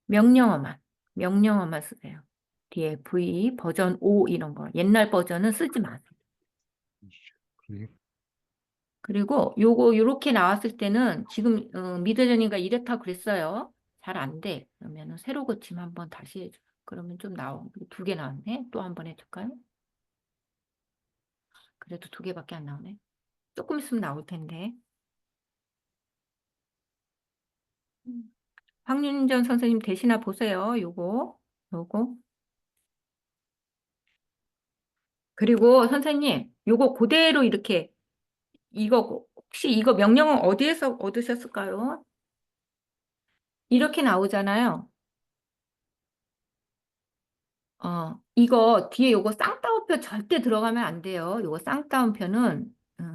명령어만, 명령어만 쓰세요. 뒤에 V, 버전 5 이런 거. 옛날 버전은 쓰지 마세요. 그래. 그리고 요거 요렇게 나왔을 때는 지금 미드저니가 이렇다 그랬어요. 잘 안 돼. 그러면은 새로 고침 한번 다시 해줘. 그러면 좀 나오. 두 개 나왔네. 또 한 번 해줄까요? 그래도 두 개밖에 안 나오네. 조금 있으면 나올 텐데. 음. 황윤전 선생님 대신나 보세요. 요거. 그리고 선생님, 요거 그대로 이렇게 이거 혹시 이거 명령은 어디에서 얻으셨을까요? 이렇게 나오잖아요. 이거 뒤에 요거 쌍따옴표 절대 들어가면 안 돼요. 요거 쌍따옴표는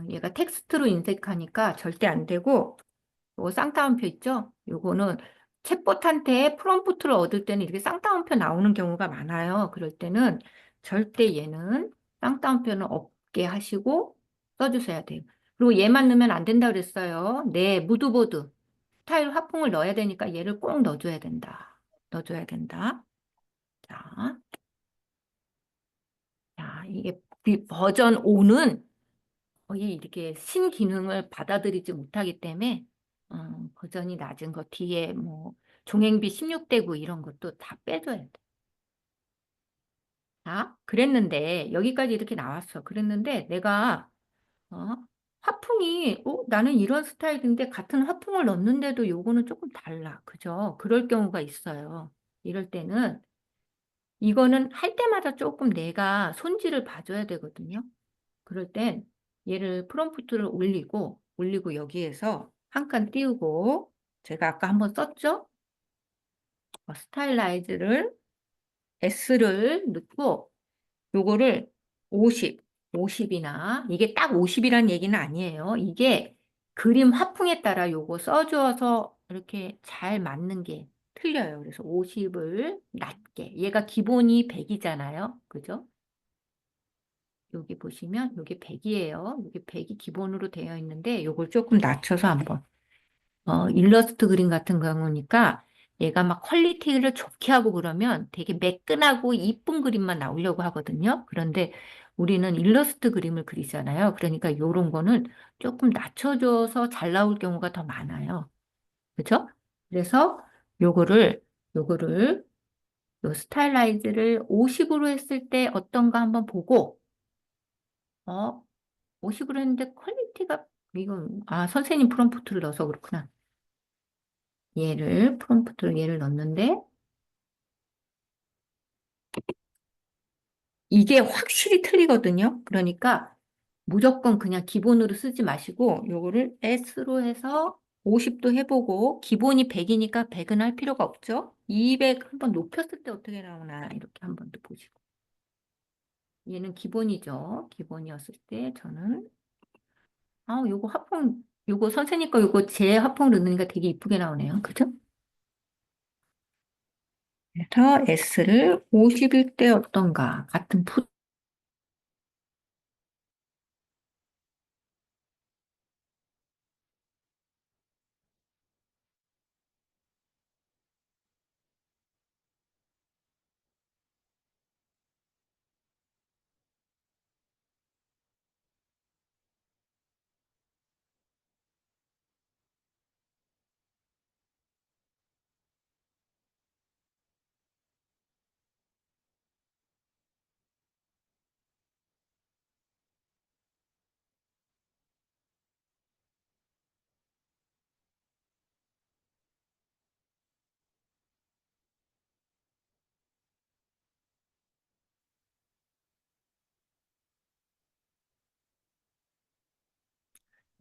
얘가 텍스트로 인색하니까 절대 안 되고 요거 쌍따옴표 있죠? 요거는 챗봇한테 프롬프트를 얻을 때는 이렇게 쌍따옴표 나오는 경우가 많아요. 그럴 때는 절대 얘는 쌍따옴표는 없게 하시고 써주셔야 돼요. 그리고 얘만 넣으면 안 된다 그랬어요. 네, 무드보드 스타일 화풍을 넣어야 되니까 얘를 꼭 넣어줘야 된다. 넣어줘야 된다. 자. 자, 이게 버전 5는 거의 이렇게 신기능을 받아들이지 못하기 때문에 버전이 낮은 거 뒤에 뭐 종행비 16대구 이런 것도 다 빼줘야 돼. 자, 그랬는데 여기까지 이렇게 나왔어. 그랬는데 내가 어, 화풍이 나는 이런 스타일인데 같은 화풍을 넣는데도 요거는 조금 달라. 그죠? 그럴 경우가 있어요. 이럴 때는 이거는 할 때마다 조금 내가 손질을 봐줘야 되거든요. 그럴 땐 얘를 프롬프트를 올리고 여기에서 한 칸 띄우고 제가 아까 한번 썼죠? 스타일라이즈를 S를 넣고 요거를 50, 50이나 이게 딱 50이란 얘기는 아니에요. 이게 그림 화풍에 따라 요거 써주어서 이렇게 잘 맞는 게 틀려요. 그래서 50을 낮게. 얘가 기본이 100이잖아요. 그죠? 여기 보시면 여기 100이에요. 여기 100이 기본으로 되어 있는데 요걸 조금 낮춰서 한번 일러스트 그림 같은 경우니까 얘가 막 퀄리티를 좋게 하고 그러면 되게 매끈하고 이쁜 그림만 나오려고 하거든요. 그런데 우리는 일러스트 그림을 그리잖아요. 그러니까 요런 거는 조금 낮춰줘서 잘 나올 경우가 더 많아요. 그죠? 그래서 요거를 요 스타일라이즈를 50으로 했을 때 어떤가 한번 보고 어, 50으로 했는데 퀄리티가 이건 선생님 프롬프트를 넣어서 그렇구나. 프롬프트를 넣었는데 이게 확실히 틀리거든요. 그러니까 무조건 그냥 기본으로 쓰지 마시고 요거를 S로 해서 50도 해보고 기본이 100이니까 100은 할 필요가 없죠. 200 한번 높였을 때 어떻게 나오나 이렇게 한번 더 보시고 얘는 기본이죠. 기본이었을 때 저는 요거 화풍 요거 선생님 거 요거 제 화풍 넣으니까 되게 이쁘게 나오네요. 그죠? 그래서 S를 50일 때 어떤가 같은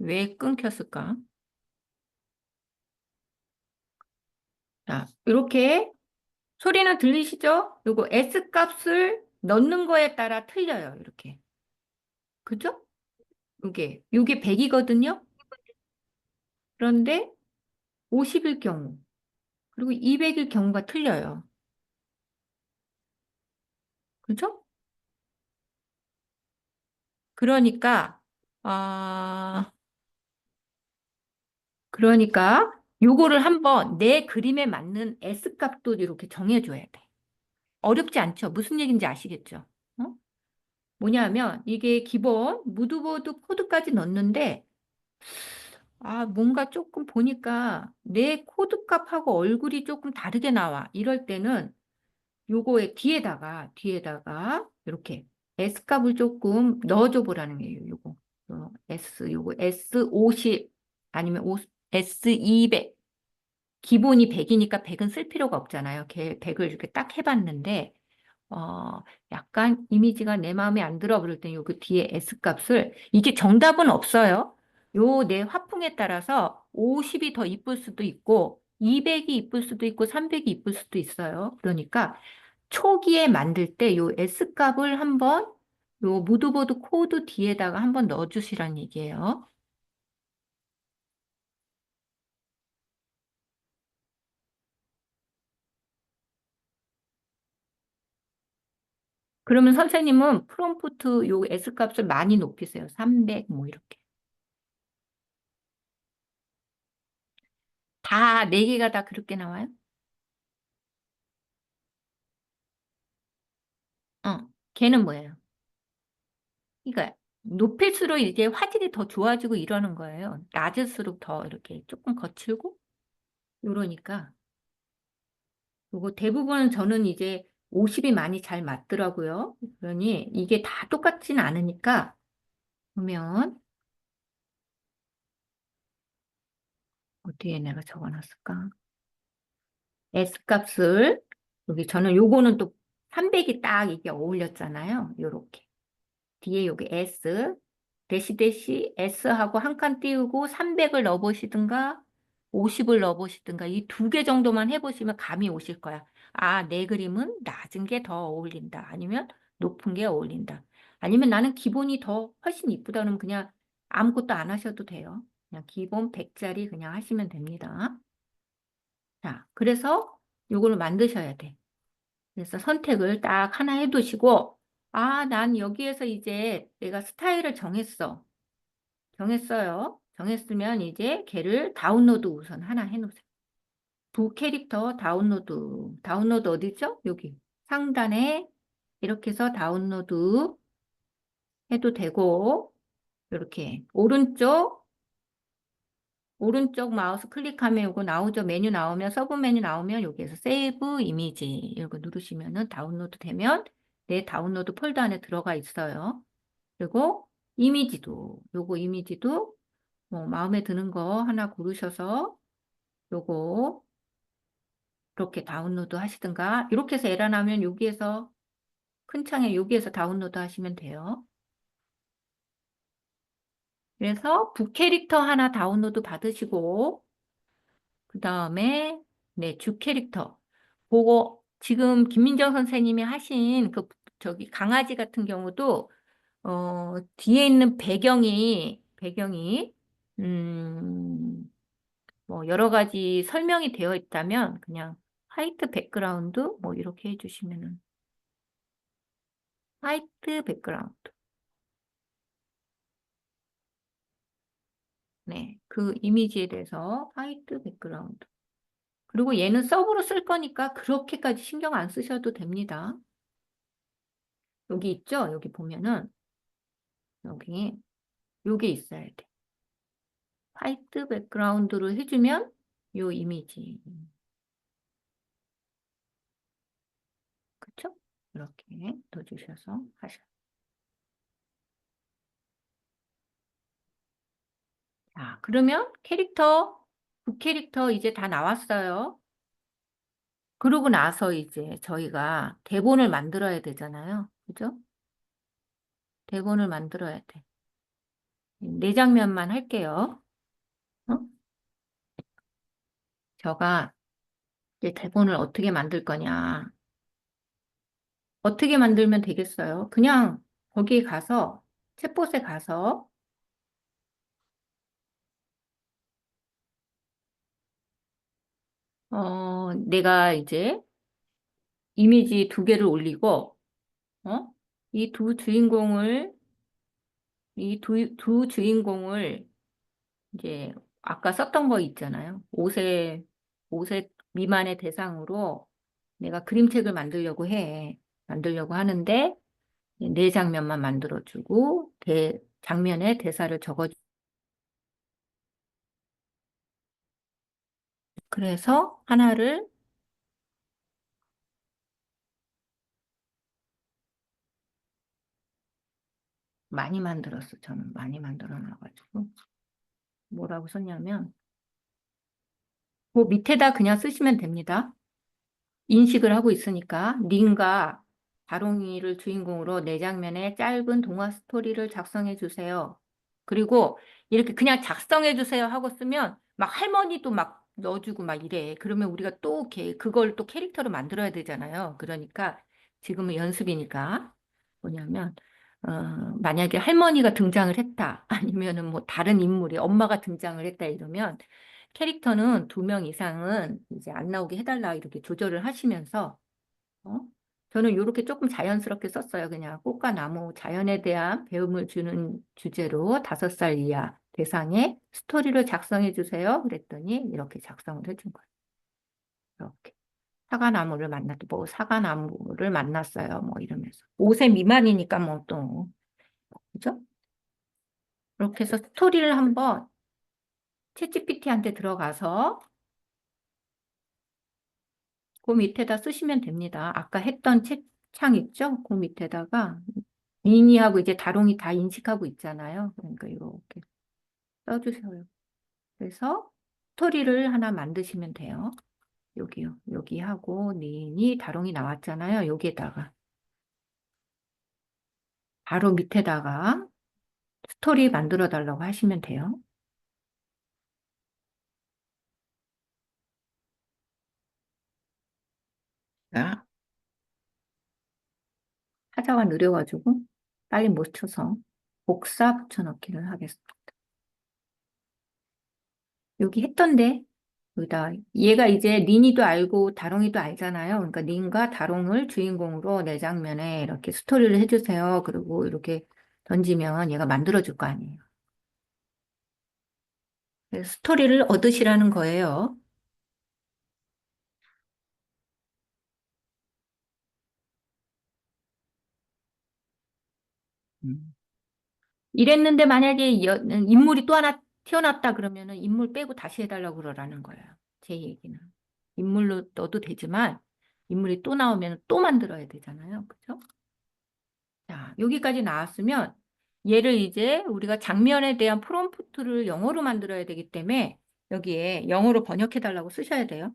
왜 끊겼을까? 자, 이렇게 소리는 들리시죠? 요거 S 값을 넣는 거에 따라 틀려요. 이렇게. 그죠? 요게 100이거든요. 그런데 50일 경우, 그리고 200일 경우가 틀려요. 그죠? 그러니까, 아, 그러니까 요거를 한번 내 그림에 맞는 S 값도 이렇게 정해줘야 돼. 어렵지 않죠? 무슨 얘기인지 아시겠죠? 어? 뭐냐면 이게 기본 무드보드 코드까지 넣는데 뭔가 조금 보니까 내 코드 값하고 얼굴이 조금 다르게 나와. 이럴 때는 요거에 뒤에다가 이렇게 S 값을 조금 넣어줘 보라는 거예요. 요거 S50 아니면 S200 기본이 100이니까 100은 쓸 필요가 없잖아요. 걔 100을 이렇게 딱 해봤는데 약간 이미지가 내 마음에 안 들어 그럴 땐 요그 뒤에 S 값을 이게 정답은 없어요. 요 내 화풍에 따라서 50이 더 이쁠 수도 있고 200이 이쁠 수도 있고 300이 이쁠 수도 있어요. 그러니까 초기에 만들 때 요 S 값을 한번 요 무드보드 코드 뒤에다가 한번 넣어주시란 얘기예요. 그러면 선생님은 프롬프트 요 S 값을 많이 높이세요. 300 뭐 이렇게. 다 네 개가 다 그렇게 나와요? 걔는 뭐예요? 그러니까 높일수록 이제 화질이 더 좋아지고 이러는 거예요. 낮을수록 더 이렇게 조금 거칠고 이러니까 요거 대부분 저는 이제 50이 많이 잘 맞더라고요. 그러니 이게 다 똑같진 않으니까 보면 어디에 내가 적어놨을까? S 값을 여기 저는 요거는 또 300이 딱 이게 어울렸잖아요. 요렇게. 뒤에 여기 S, 대시 S하고 한 칸 띄우고 300을 넣어보시든가 50을 넣어보시든가 이 두 개 정도만 해보시면 감이 오실 거야. 내 그림은 낮은 게 더 어울린다. 아니면 높은 게 어울린다. 아니면 나는 기본이 더 훨씬 이쁘다 그러면 그냥 아무것도 안 하셔도 돼요. 그냥 기본 100짜리 그냥 하시면 됩니다. 자, 그래서 요거를 만드셔야 돼. 그래서 선택을 딱 하나 해두시고, 난 여기에서 이제 내가 스타일을 정했어요. 정했으면 이제 걔를 다운로드 우선 하나 해놓으세요. 부 캐릭터 다운로드 어디죠? 여기 상단에 이렇게 해서 다운로드 해도 되고, 이렇게 오른쪽 마우스 클릭하면 이거 나오죠. 메뉴 나오면 서브 메뉴 나오면 여기에서 세이브 이미지 이거 누르시면은 다운로드 되면 내 다운로드 폴더 안에 들어가 있어요. 그리고 요거 이미지도 뭐 마음에 드는 거 하나 고르셔서 요거 이렇게 다운로드 하시든가 이렇게 해서 에러 나면 여기에서 큰 창에 여기에서 다운로드 하시면 돼요. 그래서 북캐릭터 하나 다운로드 받으시고 그 다음에 네, 주 캐릭터. 그거 지금 김민정 선생님이 하신 저기 강아지 같은 경우도 뒤에 있는 배경이 뭐 여러 가지 설명이 되어 있다면 그냥 화이트 백그라운드 뭐 이렇게 해주시면은 화이트 백그라운드. 네, 그 이미지에 대해서 화이트 백그라운드. 그리고 얘는 서브로 쓸 거니까 그렇게까지 신경 안 쓰셔도 됩니다. 여기 있죠? 여기 보면은 여기 요게 있어야 돼. 화이트 백그라운드를 해주면 요 이미지. 그쵸? 이렇게 넣어주셔서 하셔. 자, 그러면 북캐릭터 이제 다 나왔어요. 그러고 나서 이제 저희가 대본을 만들어야 되잖아요. 그죠? 대본을 만들어야 돼. 네 장면만 할게요. 어? 제가 이제 대본을 어떻게 만들 거냐. 어떻게 만들면 되겠어요? 그냥 거기 가서, 챗봇에 가서, 내가 이제 이미지 두 개를 올리고, 어? 이 두 주인공을, 이 두 주인공을 이제 아까 썼던 거 있잖아요. 5세 미만의 대상으로 내가 그림책을 만들려고 해. 만들려고 하는데, 네 장면만 만들어주고, 장면에 대사를 적어주. 그래서 하나를 많이 만들었어. 저는 많이 만들어 놔가지고. 뭐라고 썼냐면, 그 밑에다 그냥 쓰시면 됩니다. 인식을 하고 있으니까 닌과 다롱이를 주인공으로 내 장면에 짧은 동화 스토리를 작성해 주세요. 그리고 이렇게 그냥 작성해 주세요 하고 쓰면 막 할머니도 막 넣어주고 막 이래. 그러면 우리가 또 그걸 또 캐릭터로 만들어야 되잖아요. 그러니까 지금은 연습이니까 뭐냐면 어, 만약에 할머니가 등장을 했다 아니면은 뭐 다른 인물이 엄마가 등장을 했다 이러면 캐릭터는 2명 이상은 이제 안 나오게 해달라 이렇게 조절을 하시면서 어? 저는 이렇게 조금 자연스럽게 썼어요. 그냥 꽃과 나무, 자연에 대한 배움을 주는 주제로 5살 이하 대상의 스토리를 작성해 주세요. 그랬더니 이렇게 작성을 해준 거예요. 이렇게. 사과나무를 만났도 뭐 사과나무를 만났어요. 뭐 이러면서. 5세 미만이니까 뭐 또, 그죠? 이렇게 해서 스토리를 한번 챗GPT한테 들어가서 그 밑에다 쓰시면 됩니다. 아까 했던 책창 있죠? 그 밑에다가 미니하고 이제 다롱이 다 인식하고 있잖아요. 그러니까 이렇게 써주세요. 그래서 스토리를 하나 만드시면 돼요. 여기요. 여기하고 니니 다롱이 나왔잖아요. 여기에다가 바로 밑에다가 스토리 만들어 달라고 하시면 돼요. 자, 하자가 느려가지고 빨리 못 쳐서 복사 붙여넣기를 하겠습니다. 여기 했던데 여기다 얘가 이제 린이도 알고 다롱이도 알잖아요. 그러니까 린과 다롱을 주인공으로 내 장면에 이렇게 스토리를 해주세요. 그리고 이렇게 던지면 얘가 만들어줄 거 아니에요. 그래서 스토리를 얻으시라는 거예요. 음. 이랬는데 만약에 인물이 또 하나 튀어났다 그러면은 인물 빼고 다시 해달라고 그러라는 거예요. 제 얘기는. 인물로 넣어도 되지만 인물이 또 나오면 또 만들어야 되잖아요. 그죠? 자, 여기까지 나왔으면 얘를 이제 우리가 장면에 대한 프롬프트를 영어로 만들어야 되기 때문에 여기에 영어로 번역해 달라고 쓰셔야 돼요.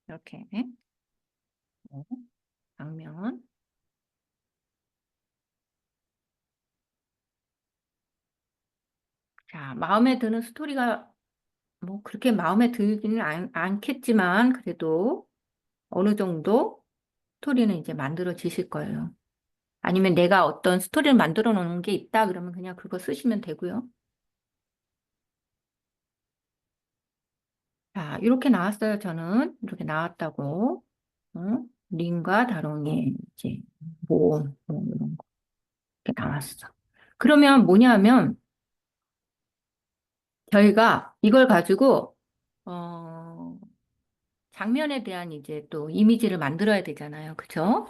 이렇게. 어, 장면. 자, 마음에 드는 스토리가 뭐 그렇게 마음에 들지는 않겠지만 그래도 어느 정도 스토리는 이제 만들어지실 거예요. 아니면 내가 어떤 스토리를 만들어 놓은 게 있다 그러면 그냥 그거 쓰시면 되고요. 자, 이렇게 나왔어요. 저는 이렇게 나왔다고. 링과 다롱의 이제 뭐 이런 거 이렇게 나왔어. 그러면 뭐냐면 저희가 이걸 가지고 어, 장면에 대한 이제 또 이미지를 만들어야 되잖아요. 그죠?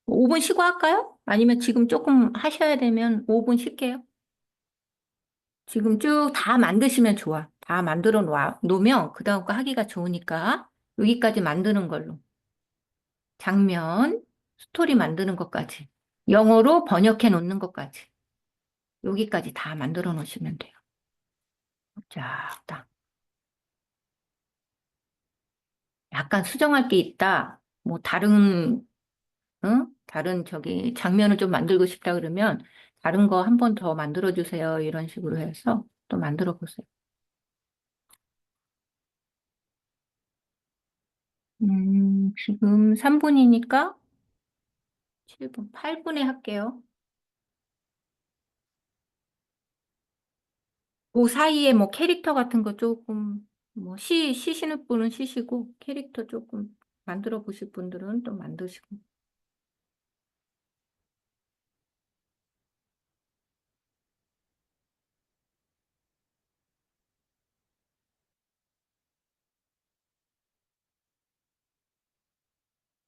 5분 쉬고 할까요? 아니면 지금 조금 하셔야 되면 5분 쉴게요. 지금 쭉 다 만드시면 좋아. 다 만들어 놓으면 그다음 거 하기가 좋으니까 여기까지 만드는 걸로. 장면, 스토리 만드는 것까지. 영어로 번역해 놓는 것까지. 여기까지 다 만들어 놓으시면 돼요. 자, 딱. 약간 수정할 게 있다. 뭐 다른, 응? 다른 저기 장면을 좀 만들고 싶다 그러면 다른 거 한 번 더 만들어 주세요. 이런 식으로 해서 또 만들어 보세요. 지금 3분이니까 7분, 8분에 할게요. 그 사이에 뭐 캐릭터 같은 거 조금, 뭐 쉬시는 분은 쉬시고, 캐릭터 조금 만들어 보실 분들은 또 만드시고.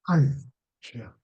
아이, 최악.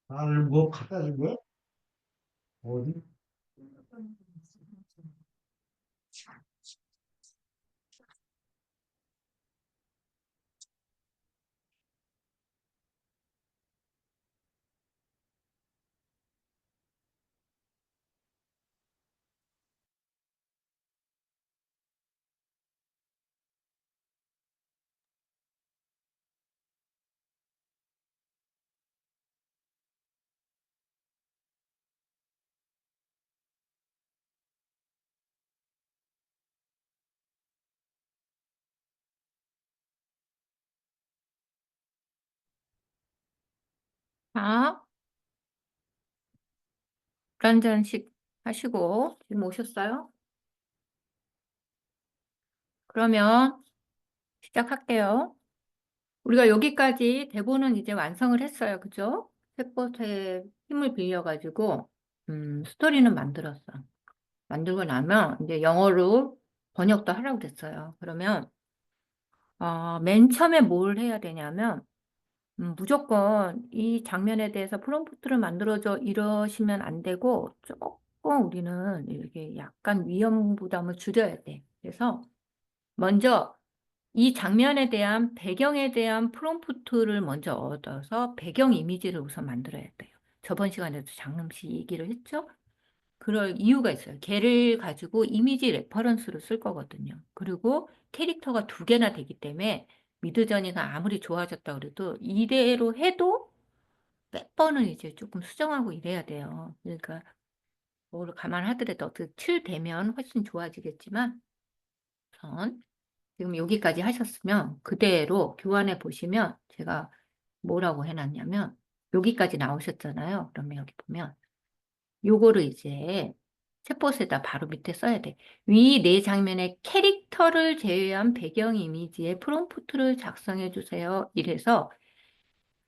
나를 뭐 갖다 준 거야? 어디? 자, 물 한 잔씩 하시고, 지금 오셨어요? 그러면 시작할게요. 우리가 여기까지 대본은 이제 완성을 했어요. 그죠? 챗봇의 힘을 빌려가지고, 스토리는 만들었어. 만들고 나면 이제 영어로 번역도 하라고 됐어요. 그러면, 맨 처음에 뭘 해야 되냐면, 무조건 이 장면에 대해서 프롬프트를 만들어줘 이러시면 안 되고, 조금 무조건 우리는 이렇게 약간 위험 부담을 줄여야 돼. 그래서 먼저 이 장면에 대한 배경에 대한 프롬프트를 먼저 얻어서 배경 이미지를 우선 만들어야 돼요. 저번 시간에도 장름씨 얘기를 했죠? 그럴 이유가 있어요. 걔를 가지고 이미지 레퍼런스로 쓸 거거든요. 그리고 캐릭터가 두 개나 되기 때문에 미드저니가 아무리 좋아졌다 그래도 이대로 해도 몇 번은 이제 조금 수정하고 이래야 돼요. 그러니까 뭘 감안하더라도 어떻게 7 되면 훨씬 좋아지겠지만 우선 지금 여기까지 하셨으면 그대로 교환해 보시면 제가 뭐라고 해놨냐면 여기까지 나오셨잖아요. 그러면 여기 보면 요거를 이제 챗봇에다 바로 밑에 써야 돼. 위 네 장면의 캐릭터를 제외한 배경 이미지의 프롬프트를 작성해 주세요. 이래서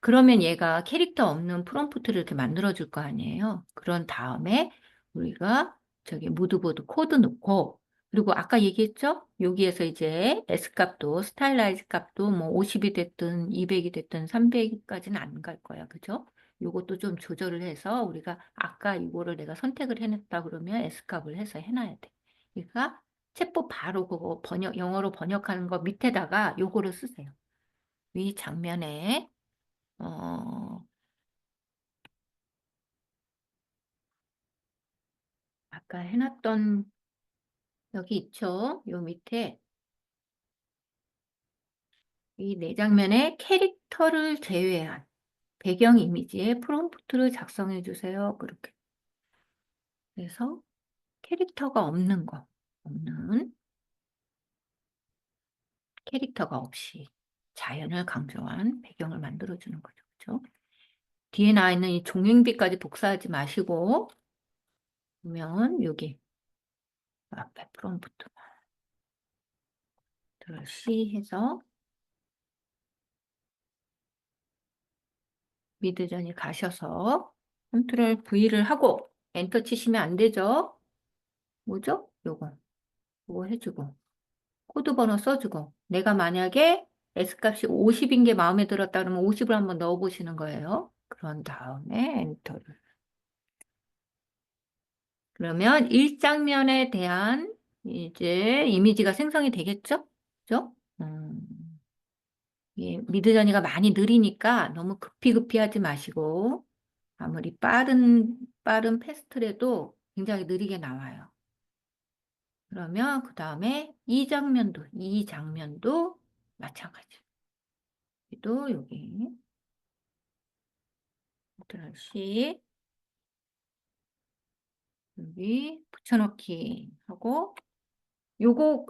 그러면 얘가 캐릭터 없는 프롬프트를 이렇게 만들어 줄 거 아니에요. 그런 다음에 우리가 저기 무드보드 코드 넣고 그리고 아까 얘기했죠? 여기에서 이제 S 값도 스타일라이즈 값도 뭐 50이 됐든 200이 됐든 300까지는 안 갈 거야. 그죠? 요것도 좀 조절을 해서 우리가 아까 이거를 내가 선택을 해냈다 그러면 S 값을 해서 해놔야 돼. 그러니까 챗봇 바로 그거 영어로 번역하는 거 밑에다가 요거를 쓰세요. 위 장면에 어, 아까 해놨던 여기 있죠? 요 밑에 이 네 장면의 캐릭터를 제외한 배경 이미지의 프롬프트를 작성해 주세요. 그렇게. 그래서 캐릭터가 없는 거, 없는 캐릭터가 없이 자연을 강조한 배경을 만들어 주는 거죠. 그렇죠? 뒤에 나와 있는 이 종횡비까지 복사하지 마시고 보면 여기 앞에 프롬프트 C 해서 미드전이 가셔서 컨트롤 V를 하고 엔터 치시면 안 되죠. 뭐죠? 요거 해주고 코드 번호 써주고 내가 만약에 S값이 50인 게 마음에 들었다 그러면 50을 한번 넣어 보시는 거예요. 그런 다음에 엔터를. 그러면 1장면에 대한 이제 이미지가 생성이 되겠죠? 그죠? 예, 미드저니가 많이 느리니까 너무 급히 하지 마시고 아무리 빠른 패스트라도 굉장히 느리게 나와요. 그러면 그 다음에 이 장면도 마찬가지. 또 여기 컨트롤 C 여기 붙여넣기 하고 요거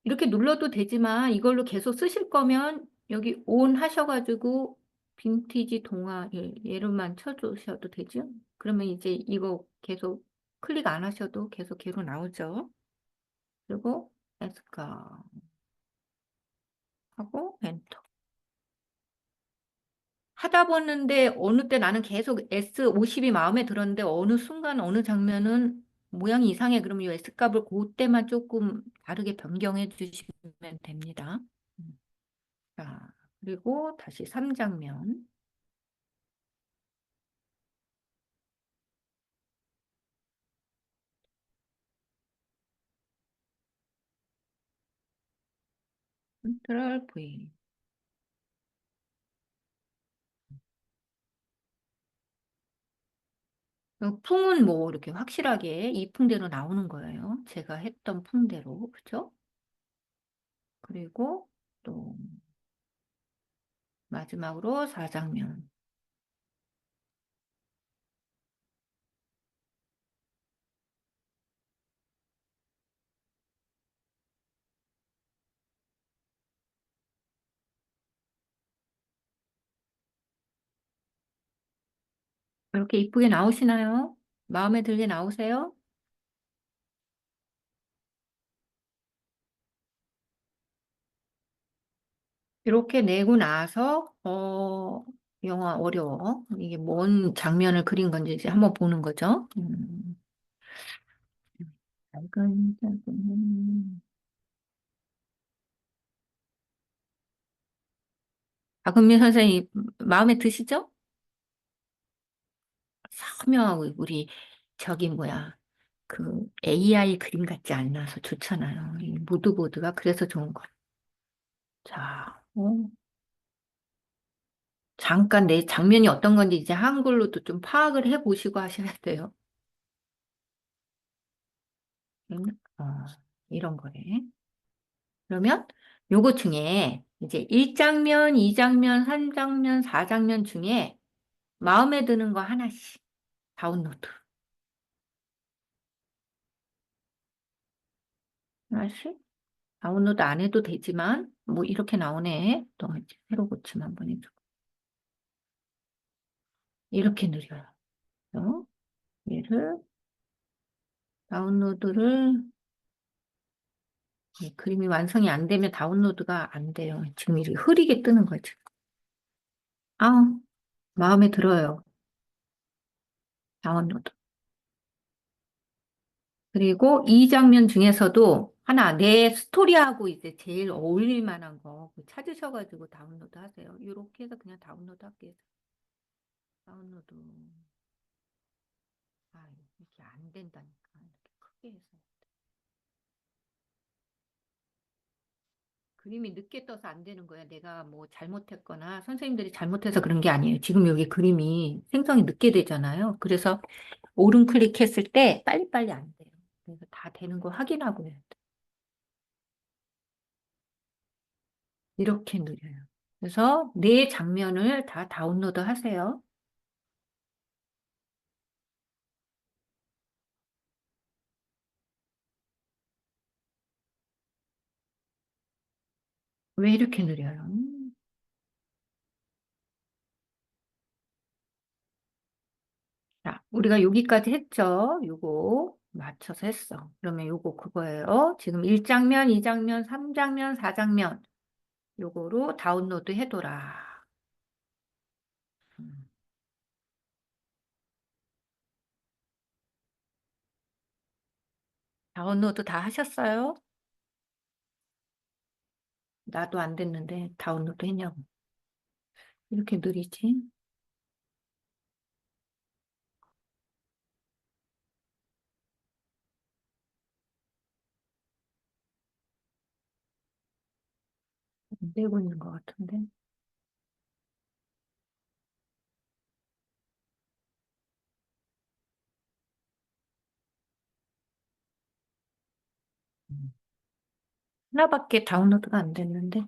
이렇게 눌러도 되지만 이걸로 계속 쓰실 거면 여기 온 하셔가지고 빈티지 동화 얘로만 쳐주셔도 되죠. 그러면 이제 이거 계속 클릭 안 하셔도 계속 걔로 나오죠. 그리고 에스카 하고 엔터. 하다 보는데 어느 때 나는 계속 S50이 마음에 들었는데 어느 순간 어느 장면은 모양이 이상해. 그러면 이 S값을 그때만 조금 다르게 변경해 주시면 됩니다. 자, 그리고 다시 3장면. 컨트롤 V. 풍은 뭐 이렇게 확실하게 이 풍대로 나오는 거예요. 제가 했던 풍대로. 그죠? 그리고 또 마지막으로 4장면. 이렇게 이쁘게 나오시나요? 마음에 들게 나오세요? 이렇게 내고 나서 영화 어려워. 이게 뭔 장면을 그린 건지 이제 한번 보는 거죠. 작은 박은미 선생님 마음에 드시죠? 선명하고 우리 저기 뭐야 그 AI 그림 같지 않아서 좋잖아요. 이 무드보드가 그래서 좋은 거예요. 자, 잠깐 내 장면이 어떤 건지 이제 한글로도 좀 파악을 해 보시고 하셔야 돼요. 음, 어, 이런 거네. 그러면 요거 중에 이제 1장면, 2장면, 3장면, 4장면 중에 마음에 드는 거 하나씩 다운로드. 하나씩 다운로드 안 해도 되지만 뭐 이렇게 나오네. 또 이제 새로 고침 한번 해줘. 이렇게 느려요. 그래서 얘를 다운로드를 그림이 완성이 안 되면 다운로드가 안 돼요. 지금 이렇게 흐리게 뜨는 거지. 아, 마음에 들어요. 다운로드. 그리고 이 장면 중에서도 하나 내 스토리하고 이제 제일 어울릴 만한 거 찾으셔가지고 다운로드 하세요. 이렇게 해서 그냥 다운로드 할게요. 다운로드. 아, 이게 안 된다니까. 이렇게 크게 해서. 그림이 늦게 떠서 안 되는 거야. 내가 뭐 잘못했거나 선생님들이 잘못해서 그런 게 아니에요. 지금 여기 그림이 생성이 늦게 되잖아요. 그래서 오른 클릭했을 때 빨리빨리 안 돼요. 그래서 다 되는 거 확인하고 해야 돼. 이렇게 느려요. 그래서 네 장면을 다 다운로드 하세요. 왜 이렇게 느려요? 자, 우리가 여기까지 했죠? 요거 맞춰서 했어. 그러면 요거 그거예요. 지금 1장면, 2장면, 3장면, 4장면 요거로 다운로드 해둬라. 음. 다운로드 다 하셨어요? 나도 안 됐는데 다운로드 했냐고. 이렇게 느리지? 안 되고 있는 것 같은데. 음. 하나밖에 다운로드가 안 됐는데.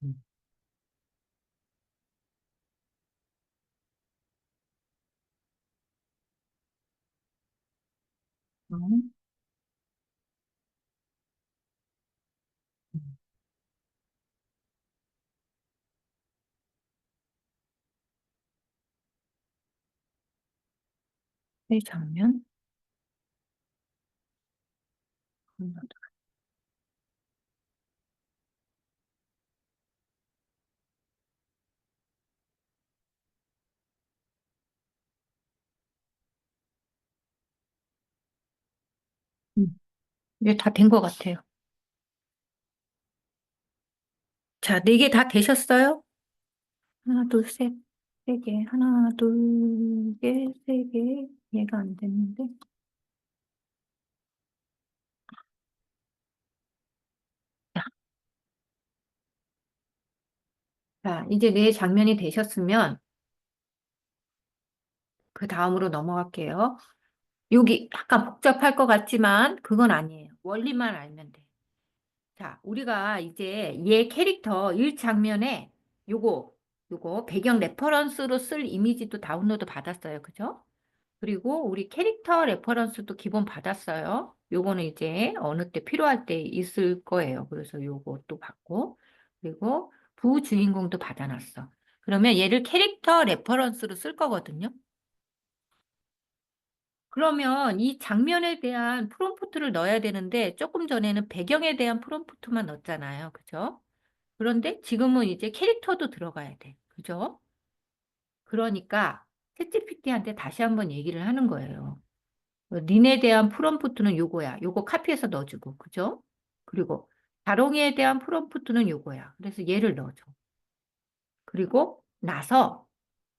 음. 음. 음. 이 장면? 다운로드. 이게 다 된 것 같아요. 자, 네 개 다 되셨어요? 하나, 둘, 셋, 세 개. 하나, 둘, 개, 세 개. 얘가 안 됐는데. 자, 이제 네 장면이 되셨으면 그 다음으로 넘어갈게요. 여기 약간 복잡할 것 같지만 그건 아니에요. 원리만 알면 돼. 자, 우리가 이제 얘 캐릭터 1장면에 요거 배경 레퍼런스로 쓸 이미지도 다운로드 받았어요. 그죠? 그리고 우리 캐릭터 레퍼런스도 기본 받았어요. 요거는 이제 어느 때 필요할 때 있을 거예요. 그래서 요것도 받고, 그리고 부주인공도 받아놨어. 그러면 얘를 캐릭터 레퍼런스로 쓸 거거든요. 그러면 이 장면에 대한 프롬프트를 넣어야 되는데 조금 전에는 배경에 대한 프롬프트만 넣었잖아요. 그죠? 그런데 지금은 이제 캐릭터도 들어가야 돼. 그죠? 그러니까 챗GPT한테 다시 한번 얘기를 하는 거예요. 니네 대한 프롬프트는 요거야. 요거 카피해서 넣어주고. 그죠? 그리고 다롱이에 대한 프롬프트는 요거야. 그래서 얘를 넣어줘. 그리고 나서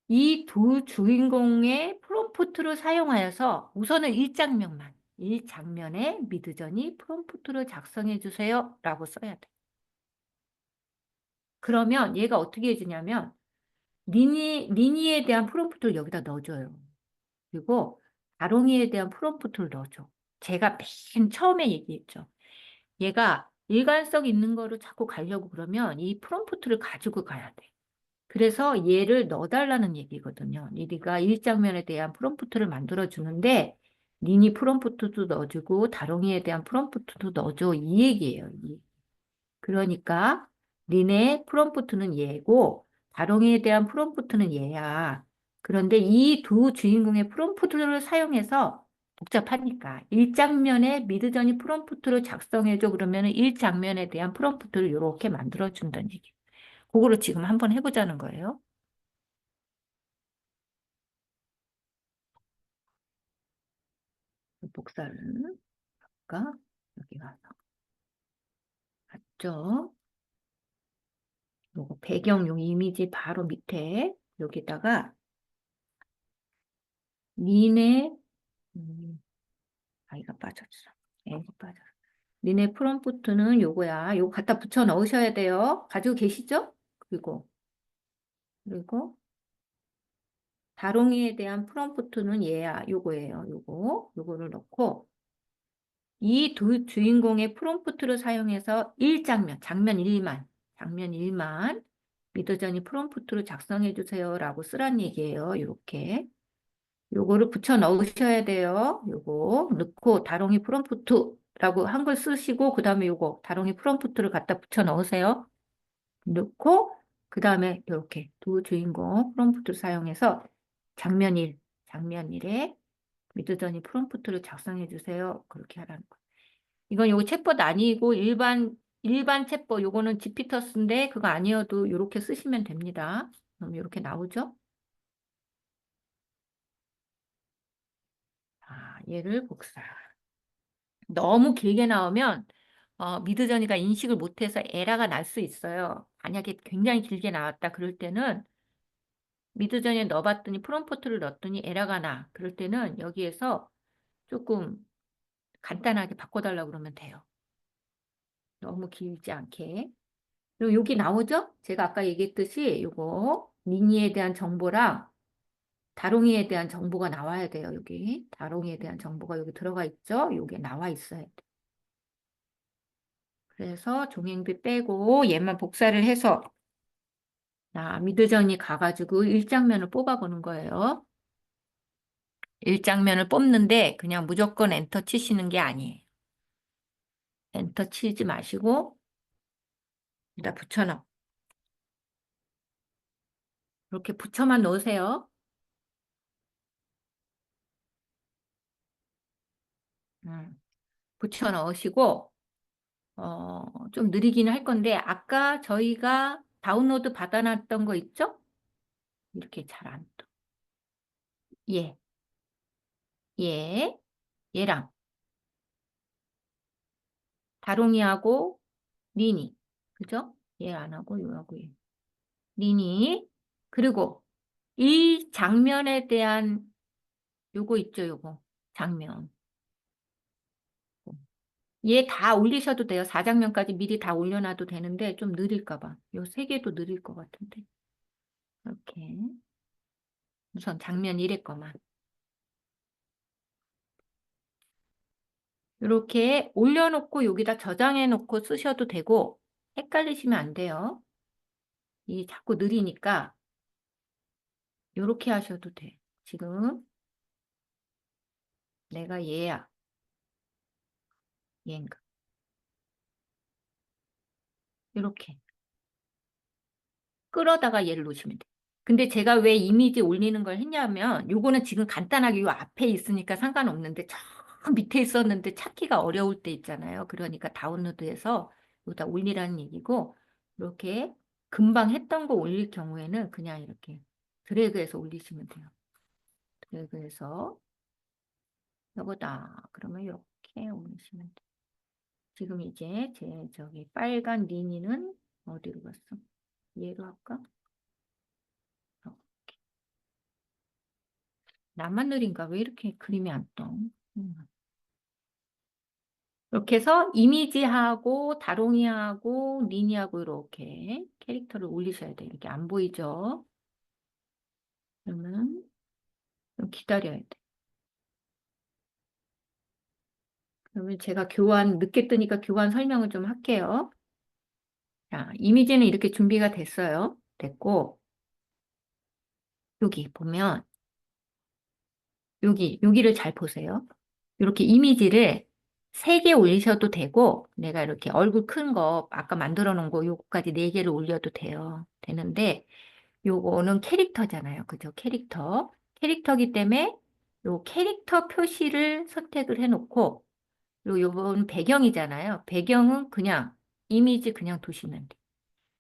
이 두 주인공의 프롬프트를 사용하여서 우선은 1장면만, 1장면에 미드저니 프롬프트를 작성해 주세요 라고 써야 돼. 그러면 얘가 어떻게 해주냐면 니니에 대한 프롬프트를 여기다 넣어줘요. 그리고 다롱이에 대한 프롬프트를 넣어줘. 제가 맨 처음에 얘기했죠. 얘가 일관성 있는 거를 자꾸 가려고 그러면 이 프롬프트를 가지고 가야 돼. 그래서 얘를 넣어달라는 얘기거든요. 니디가 1장면에 대한 프롬프트를 만들어주는데 니니 프롬프트도 넣어주고 다롱이에 대한 프롬프트도 넣어줘. 이 얘기예요. 그러니까 니네 프롬프트는 얘고 다롱이에 대한 프롬프트는 얘야. 그런데 이 두 주인공의 프롬프트를 사용해서 복잡하니까 1장면에 미드저니 프롬프트를 작성해줘. 그러면 1장면에 대한 프롬프트를 이렇게 만들어준다는 얘기. 그거를 지금 한번 해보자는 거예요. 복사를 할까? 여기 가서. 맞죠? 요거 배경용 이미지 바로 밑에 여기다가 니네 아이가 빠졌어. 애기 빠졌어. 니네 프롬프트는 요거야. 요거 갖다 붙여 넣으셔야 돼요. 가지고 계시죠? 그리고 다롱이에 대한 프롬프트는 얘야. 요거예요. 요거를 넣고 이 두 주인공의 프롬프트를 사용해서 1장면, 장면 1만 미드저니 프롬프트를 작성해 주세요라고 쓰란 얘기예요. 이렇게. 요거를 붙여 넣으셔야 돼요. 요거 넣고 다롱이 프롬프트라고 한글 쓰시고 그다음에 요거 다롱이 프롬프트를 갖다 붙여 넣으세요. 넣고 그다음에 이렇게 두 주인공 프롬프트를 사용해서 장면 1, 장면 1에 미드저니 프롬프트를 작성해 주세요. 그렇게 하라는 거예요. 이건 요거 챗봇 아니고 일반 챗봇 요거는 지피터스인데 그거 아니어도 요렇게 쓰시면 됩니다. 그럼 요렇게 나오죠? 아, 얘를 복사. 너무 길게 나오면 미드저니가 인식을 못해서 에러가 날 수 있어요. 만약에 굉장히 길게 나왔다 그럴 때는 미드저니에 넣어봤더니 프롬프트를 넣었더니 에러가 나. 그럴 때는 여기에서 조금 간단하게 바꿔달라고 그러면 돼요. 너무 길지 않게. 그리고 여기 나오죠? 제가 아까 얘기했듯이 요거 미니에 대한 정보랑 다롱이에 대한 정보가 나와야 돼요. 여기 다롱이에 대한 정보가 여기 들어가 있죠? 요게 나와 있어야 돼. 그래서 종행비 빼고 얘만 복사를 해서 미드전이 가가지고 1장면을 뽑아보는 거예요. 1장면을 뽑는데 그냥 무조건 엔터 치시는 게 아니에요. 엔터 치지 마시고 여기다 붙여넣어. 이렇게 붙여만 놓으세요. 붙여 넣으시고 좀 느리긴 할 건데 아까 저희가 다운로드 받아놨던 거 있죠? 이렇게 잘 안 떠. 얘, 얘, 얘랑 다롱이하고 니니. 그죠? 얘 안 하고 요하고 얘. 니니. 그리고 이 장면에 대한 요거 있죠, 요거. 장면. 얘 다 올리셔도 돼요. 4장면까지 미리 다 올려놔도 되는데 좀 느릴까 봐. 요 세 개도 느릴 것 같은데. 이렇게. 우선 장면 1의 거만. 이렇게 올려놓고 여기다 저장해 놓고 쓰셔도 되고 헷갈리시면 안 돼요. 이 자꾸 느리니까 이렇게 하셔도 돼. 지금 내가 얘야. 얘인가. 이렇게 끌어다가 얘를 놓으시면 돼. 근데 제가 왜 이미지 올리는 걸 했냐면 요거는 지금 간단하게 요 앞에 있으니까 상관없는데 저 밑에 있었는데 찾기가 어려울 때 있잖아요. 그러니까 다운로드해서 여기다 올리라는 얘기고 이렇게 금방 했던 거 올릴 경우에는 그냥 이렇게 드래그해서 올리시면 돼요. 드래그해서 요거다. 그러면 이렇게 올리시면 돼요. 지금 이제 저기 빨간 니니는 어디로 갔어? 얘로 할까? 나만 느린가? 왜 이렇게 그림이 안 떠? 음. 이렇게 해서 이미지하고 다롱이하고 니니하고 이렇게 캐릭터를 올리셔야 돼요. 이렇게 안 보이죠? 그러면 좀 기다려야 돼. 그러면 제가 늦게 뜨니까 교환 설명을 좀 할게요. 자, 이미지는 이렇게 준비가 됐어요. 됐고, 여기 보면, 여기를 잘 보세요. 이렇게 이미지를 3개 올리셔도 되고, 내가 이렇게 얼굴 큰 거, 아까 만들어 놓은 거, 요거까지 4개를 올려도 돼요. 되는데, 요거는 캐릭터잖아요. 그죠? 캐릭터. 캐릭터기 때문에 요 캐릭터 표시를 선택을 해놓고, 요건 배경이잖아요. 배경은 그냥 이미지 그냥 두시면 돼요.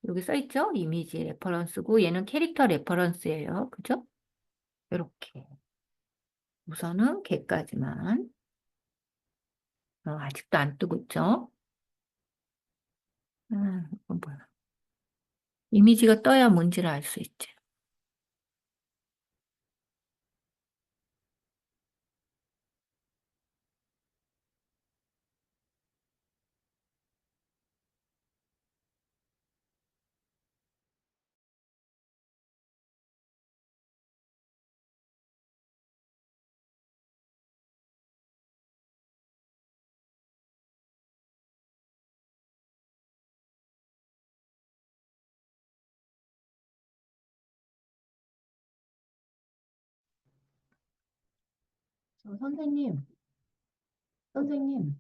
여기 써 있죠? 이미지 레퍼런스고 얘는 캐릭터 레퍼런스예요. 그죠? 이렇게. 우선은 걔까지만. 아직도 안 뜨고 있죠? 이건 뭐야? 이미지가 떠야 뭔지를 알 수 있지. 선생님, 선생님,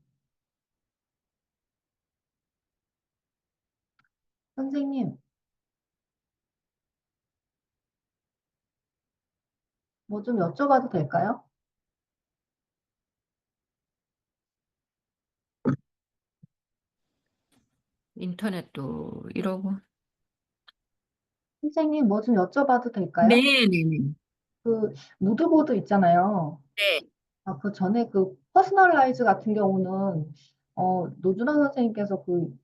선생님, 뭐 좀 여쭤봐도 될까요? 인터넷도 이러고. 선생님, 뭐 좀 여쭤봐도 될까요? 네네네. 그 무드보드 있잖아요. 네. 아, 그 전에 그 퍼스널라이즈 같은 경우는 노준하 선생님께서 그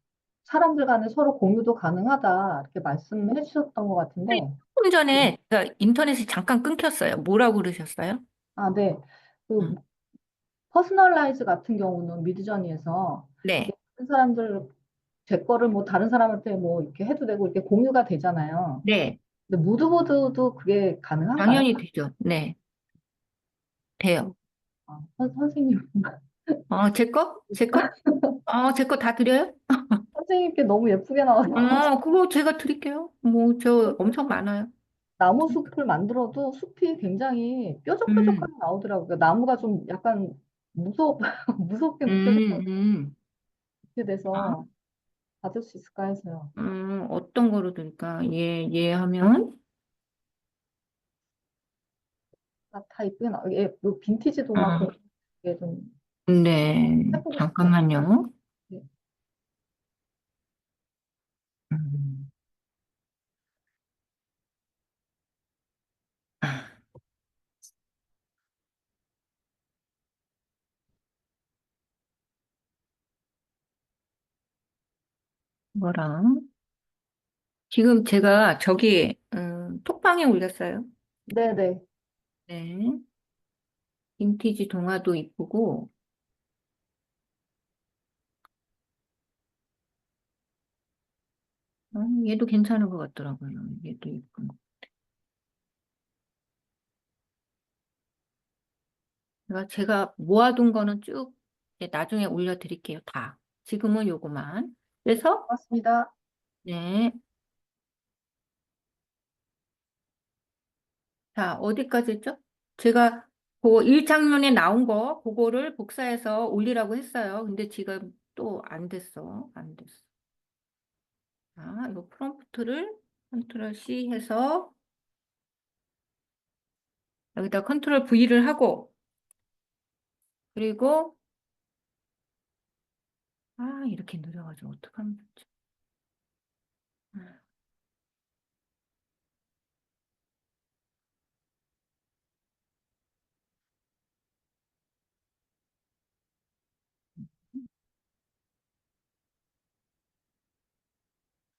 사람들 간에 서로 공유도 가능하다 이렇게 말씀해 주셨던 것 같은데, 조금 네. 전에 그러니까 인터넷이 잠깐 끊겼어요. 뭐라고 그러셨어요? 아, 네. 그 음. 퍼스널라이즈 같은 경우는 미드저니에서 이게 네. 다른 사람들 제 거를 뭐 다른 사람한테 뭐 이렇게 해도 되고 이렇게 공유가 되잖아요. 네. 근데 무드보드도 그게 가능한가요? 당연히 되죠. 네. 돼요. 선생님, 제 거? 제 거? 제 거 다 드려요? 선생님께 너무 예쁘게 나와서 그거 제가 드릴게요. 뭐, 저 엄청 많아요. 나무 숲을 만들어도 숲이 굉장히 음, 뾰족뾰족하게 나오더라고요. 그러니까 나무가 좀 약간 무섭게 느껴져서 음. 이렇게 아, 돼서 받을 수 있을까 해서요. 어떤 거로 드릴까? 예 하면? 다 이쁘게 뭐 빈티지 동화 어, 그런 게좀 네. 해보고 싶어요. 잠깐만요. 네. 음, 뭐랑? 지금 제가 저기, 톡방에 올렸어요. 네네. 네. 빈티지 동화도 이쁘고, 얘도 괜찮은 것 같더라고요. 얘도 이쁜 거. 제가 모아둔 거는 쭉 이제 나중에 올려드릴게요. 다. 지금은 요거만. 그래서, 고맙습니다. 네. 자, 어디까지 했죠? 제가 그 1장면에 나온 거, 그거를 복사해서 올리라고 했어요. 근데 지금 또 안 됐어. 안 됐어. 자, 이거 프롬프트를 컨트롤 C 해서 여기다 컨트롤 V를 하고, 그리고, 이렇게 느려가지고 어떡하면 좋지?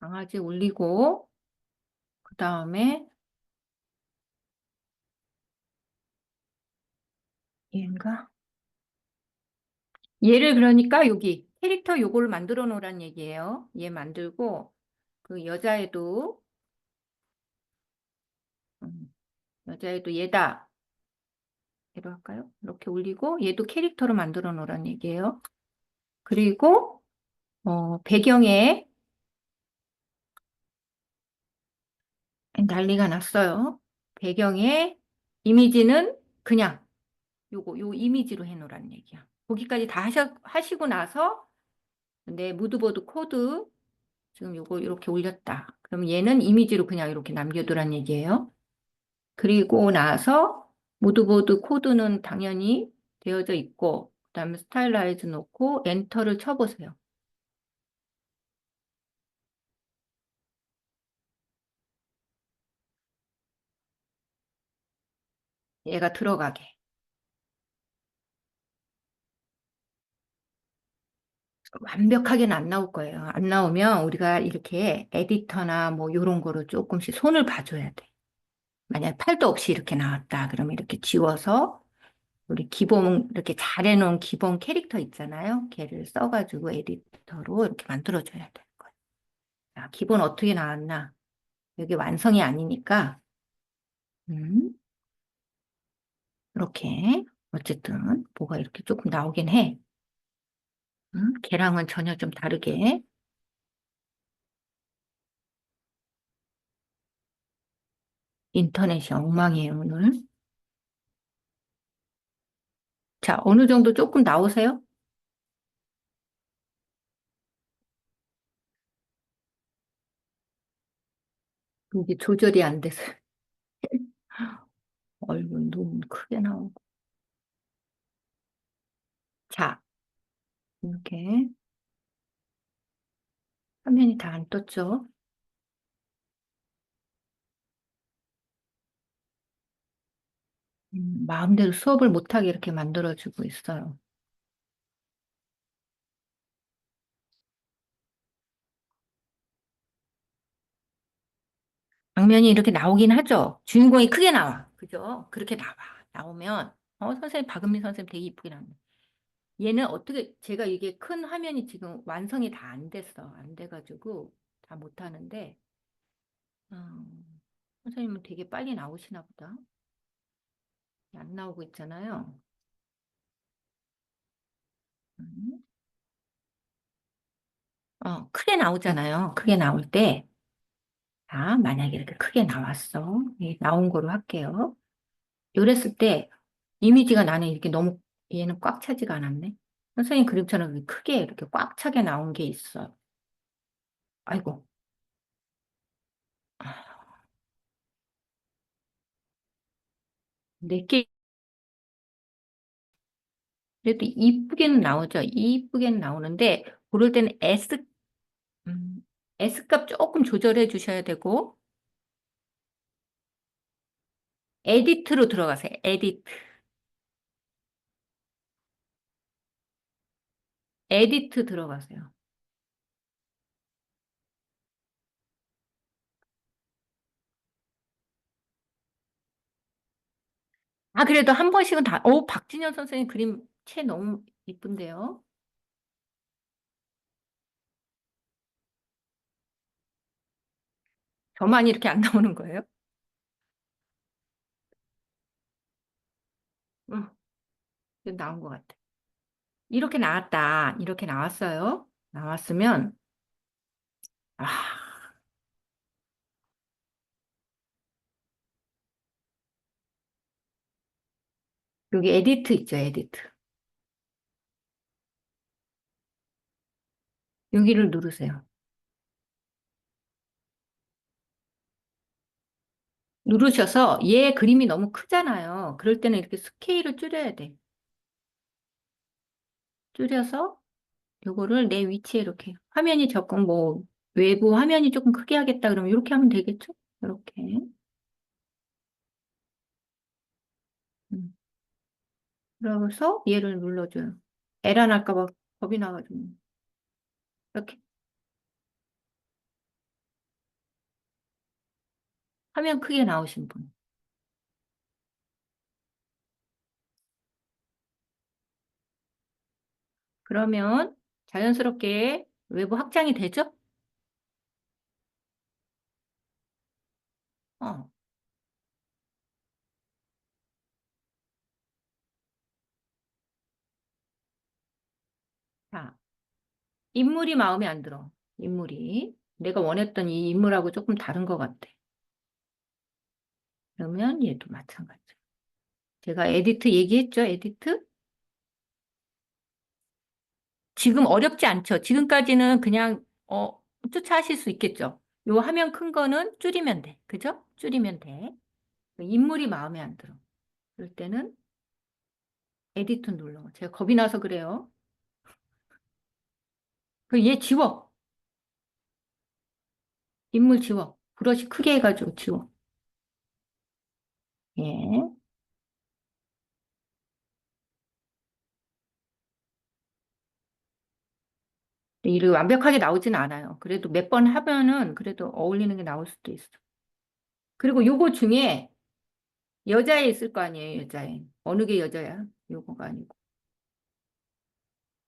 강아지 올리고, 그 다음에 얘인가? 얘를 그러니까 여기 캐릭터 요거를 만들어 놓으란 얘기예요. 얘 만들고 그 여자애도 음, 여자애도 얘다. 얘로 할까요? 이렇게 올리고 얘도 캐릭터로 만들어 놓으란 얘기예요. 그리고 배경에 난리가 났어요. 배경에 이미지는 그냥 요 이미지로 해놓으란 얘기야. 거기까지 다 하시고 나서 내 무드보드 코드 지금 요거 이렇게 올렸다. 그럼 얘는 이미지로 그냥 이렇게 남겨두란 얘기예요. 그리고 나서 무드보드 코드는 당연히 되어져 있고 그다음에 스타일라이즈 놓고 엔터를 쳐보세요. 얘가 들어가게. 완벽하게는 안 나올 거예요. 안 나오면 우리가 이렇게 에디터나 뭐 이런 거로 조금씩 손을 봐줘야 돼. 만약 팔도 없이 이렇게 나왔다. 그러면 이렇게 지워서 우리 기본 이렇게 잘 해놓은 기본 캐릭터 있잖아요. 걔를 써가지고 에디터로 이렇게 만들어줘야 될 거예요. 자, 기본 어떻게 나왔나? 여기 완성이 아니니까 이렇게 어쨌든 뭐가 이렇게 조금 나오긴 해. 걔랑은 전혀 좀 다르게. 인터넷이 엉망이에요, 오늘. 자, 어느 정도 조금 나오세요? 이게 조절이 안 돼서 얼굴 너무 크게 나오고. 자, 이렇게 화면이 다 안 떴죠? 마음대로 수업을 못하게 이렇게 만들어주고 있어요. 장면이 이렇게 나오긴 하죠. 주인공이 크게 나와. 그죠? 그렇게 나와. 나오면, 선생님, 박은미 선생님 되게 이쁘게 나왔네. 얘는 어떻게, 제가 이게 큰 화면이 지금 완성이 다 안 됐어. 안 돼가지고 다 못하는데, 선생님은 되게 빨리 나오시나 보다. 안 나오고 있잖아요. 음. 크게 나오잖아요. 크게 나올 때, 만약에 이렇게 크게 나왔어. 나온 거로 할게요. 이랬을 때, 이미지가 나는 이렇게 너무, 얘는 꽉 차지가 않았네. 선생님 그림처럼 이렇게 크게 이렇게 꽉 차게 나온 게 있어. 아이고. 내게 그래도 이쁘게는 나오죠. 이쁘게는 나오는데, 그럴 때는 음, S값 조금 조절해 주셔야 되고, 에디트로 들어가세요. 에디트. 에디트 들어가세요. 그래도 한 번씩은 박진현 선생님 그림 채 너무 이쁜데요. 저만 이렇게 안 나오는 거예요? 응, 이거 나온 것 같아. 이렇게 나왔다. 이렇게 나왔어요. 나왔으면, 아, 여기 에디트 있죠, 에디트. 여기를 누르세요. 누르셔서 얘 그림이 너무 크잖아요. 그럴 때는 이렇게 스케일을 줄여야 돼. 줄여서 요거를 내 위치에 이렇게 화면이 조금 뭐 외부 화면이 조금 크게 하겠다 그러면 이렇게 하면 되겠죠? 이렇게. 음. 그래서 얘를 눌러줘요. 에러 날까 봐 겁이 나가지고. 이렇게 화면 크게 나오신 분. 그러면 자연스럽게 외부 확장이 되죠? 어, 자, 인물이 마음에 안 들어. 인물이. 내가 원했던 이 인물하고 조금 다른 것 같아. 그러면 얘도 마찬가지. 제가 에디트 얘기했죠, 에디트? 지금 어렵지 않죠? 지금까지는 그냥, 쫓아하실 수 있겠죠? 요 화면 큰 거는 줄이면 돼. 그죠? 줄이면 돼. 인물이 마음에 안 들어. 그럴 때는 에디트 눌러. 제가 겁이 나서 그래요. 그 얘 지워. 인물 지워. 브러쉬 크게 해가지고 지워. 예. 이게 완벽하게 나오진 않아요. 그래도 몇 번 하면은 그래도 어울리는 게 나올 수도 있어. 그리고 요거 중에 여자애 있을 거 아니에요, 여자애. 어느 게 여자야? 요거가 아니고.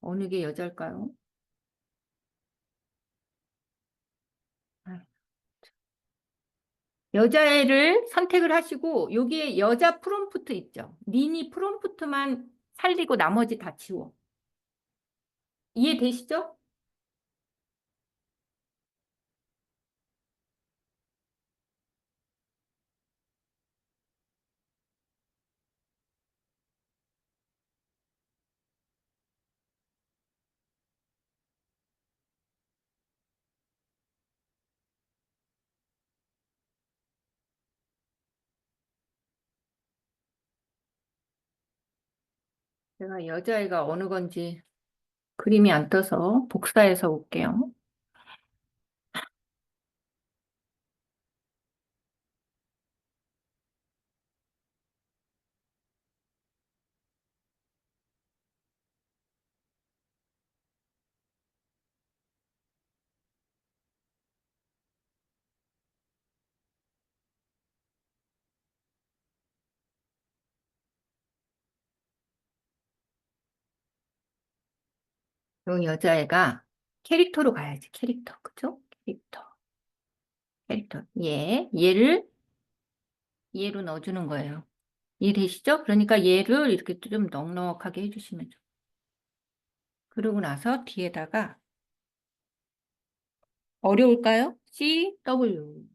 어느 게 여자일까요? 아, 여자애를 선택을 하시고 여기에 여자 프롬프트 있죠. 미니 프롬프트만 살리고 나머지 다 지워. 이해되시죠? 제가 여자애가 어느 건지 그림이 안 떠서 복사해서 올게요. 요 여자애가 캐릭터로 가야지, 캐릭터. 그죠? 캐릭터. 캐릭터. 얘로 넣어주는 거예요. 이해되시죠? 그러니까 얘를 이렇게 좀 넉넉하게 해주시면 돼요. 그러고 나서 뒤에다가 어려울까요? CW.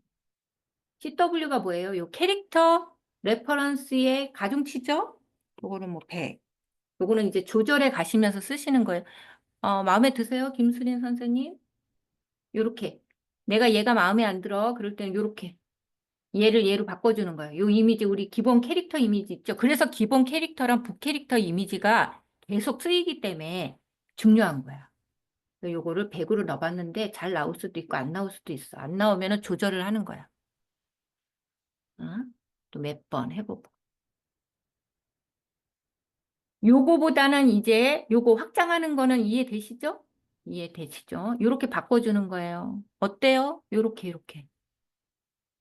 CW가 뭐예요? 요 캐릭터 레퍼런스의 가중치죠? 요거는 뭐 100. 요거는 이제 조절해 가시면서 쓰시는 거예요. 마음에 드세요? 김수린 선생님? 요렇게. 내가 얘가 마음에 안 들어. 그럴 때는 요렇게. 얘를 얘로 바꿔주는 거예요. 요 이미지, 우리 기본 캐릭터 이미지 있죠? 그래서 기본 캐릭터랑 북캐릭터 이미지가 계속 쓰이기 때문에 중요한 거야. 요거를 100으로 넣어봤는데 잘 나올 수도 있고 안 나올 수도 있어. 안 나오면 조절을 하는 거야. 어? 또 몇 번 해보고. 요거보다는 이제 요거 확장하는 거는 이해되시죠? 이해되시죠? 요렇게 바꿔주는 거예요. 어때요? 요렇게.